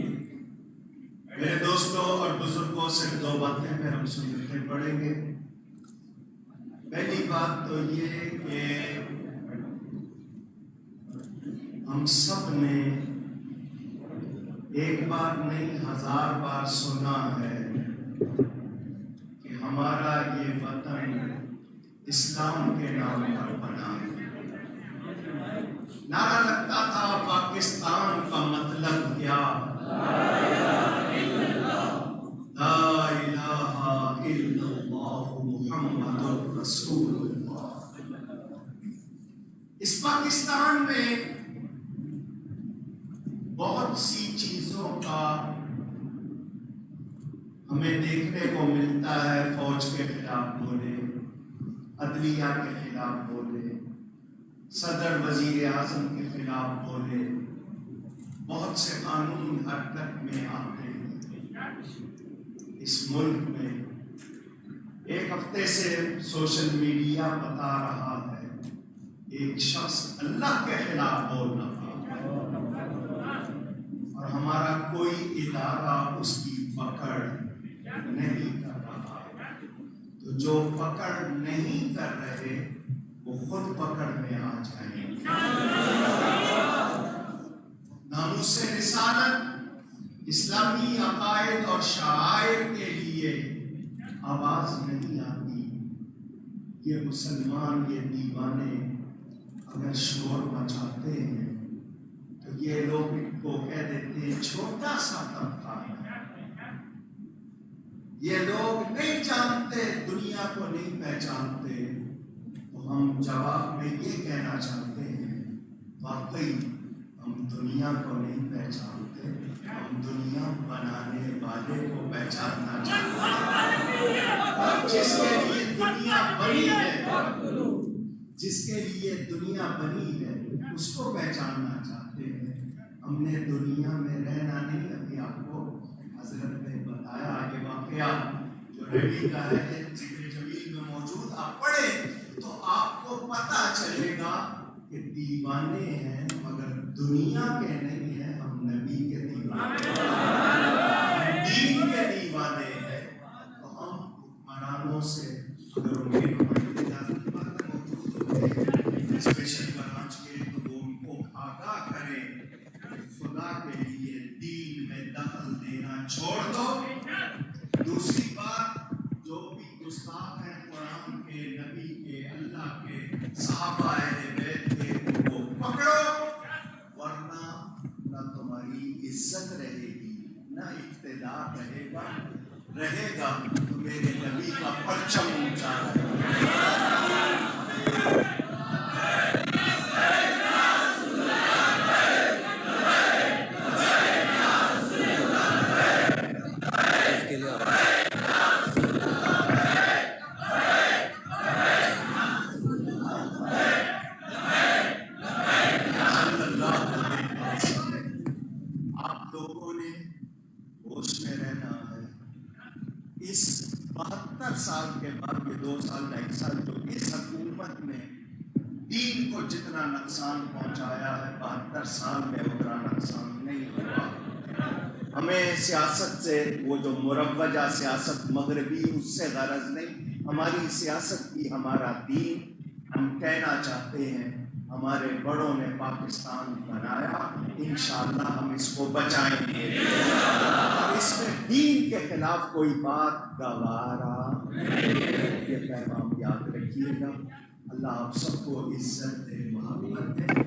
میرے دوستوں اور بزرگوں سے دو باتیں پھر ہم سنتے پڑھیں گے۔ پہلی بات تو یہ کہ ہم سب نے ایک بار نہیں 1000 بار سنا ہے کہ ہمارا یہ وطن اسلام کے نام پر بنا ہے۔ نعرہ لگتا تھا پاکستان کا مطلب کیا؟ لا الہ الا اللہ محمد رسول اللہ۔ اس پاکستان میں بہت سی چیزوں کا ہمیں دیکھنے کو ملتا ہے۔ فوج کے خلاف بولے، عدلیہ کے خلاف بولے، صدر وزیر اعظم کے خلاف بولے، بہت سے قانون حرکت میں آتے ہیں۔ اس ملک میں ایک ہفتے سے سوشل میڈیا بتا رہا ہے ایک شخص اللہ کے خلاف بول رہا ہے اور ہمارا کوئی ادارہ اس کی پکڑ نہیں کر رہا ہے۔ تو جو پکڑ نہیں کر رہے وہ خود پکڑ میں آ جائیں گے۔ ناموس رسالت، اسلامی عقائد اور شعائر کے لیے آواز نہیں آتی۔ یہ مسلمان، یہ دیوانے اگر شور مچاتے ہیں تو یہ لوگ ان کو کہہ دیتے ہیں چھوٹا سا طبقہ ہے۔ یہ لوگ نہیں جانتے، دنیا کو نہیں پہچانتے۔ تو ہم جواب میں یہ کہنا چاہتے ہیں واقعی ہم دنیا کو نہیں پہچانتے، ہم دنیا بنانے والے کو پہچاننا چاہتے ہیں، جس کے لیے دنیا بنی ہے، جس کے لیے دنیا بنی ہے اس کو پہچاننا چاہتے ہیں۔ ہم نے دنیا میں رہنا نہیں۔ ابھی آپ کو حضرت نے بتایا یہ واقعہ جو نبی کا ہے ذکر جمیل میں موجود، آپ پڑھیں تو آپ کو پتہ چلے گا کہ دیوانے ہیں مگر دنیا کے نہیں ہیں، ہم نبی کے دیوانے ہیں، دین کے دیوانے ہیں۔ تو ہم حکمرانوں سے اگر ان کے اسپیشل برانچ کے تو وہ ان کو آگاہ کریں کہ خدا کے لیے دین میں دخل دینا چھوڑ دو۔ دوسری بات، جو بھی گستاخ ہیں قرآن کے، نبی کے، اللہ کے، صحابہ اہل بیت کے، ان کو پکڑو، ورنہ نہ تمہاری عزت رہے گی نہ اقتدار رہے گا تو میرے نبی کا پرچم اونچا رہے گا۔ آپ لوگوں نے ہوش میں رہنا ہے۔ اس 72 سال کے بعد، یہ 2 سال 2.5 سال جو اس حکومت نے دین کو جتنا نقصان پہنچایا ہے، 72 سال میں اتنا نقصان نہیں ہوا۔ ہمیں سیاست سے، وہ جو مروجہ سیاست مغربی، اس سے غرض نہیں۔ ہماری سیاست کی ہمارا دین۔ ہم کہنا چاہتے ہیں ہمارے بڑوں نے پاکستان بنایا، انشاءاللہ ہم اس کو بچائیں گے۔ اور اس میں دین کے خلاف کوئی بات گوارا، یہ پیغام یاد رکھیے گا۔ اللہ آپ سب کو عزت دے، محبت دے۔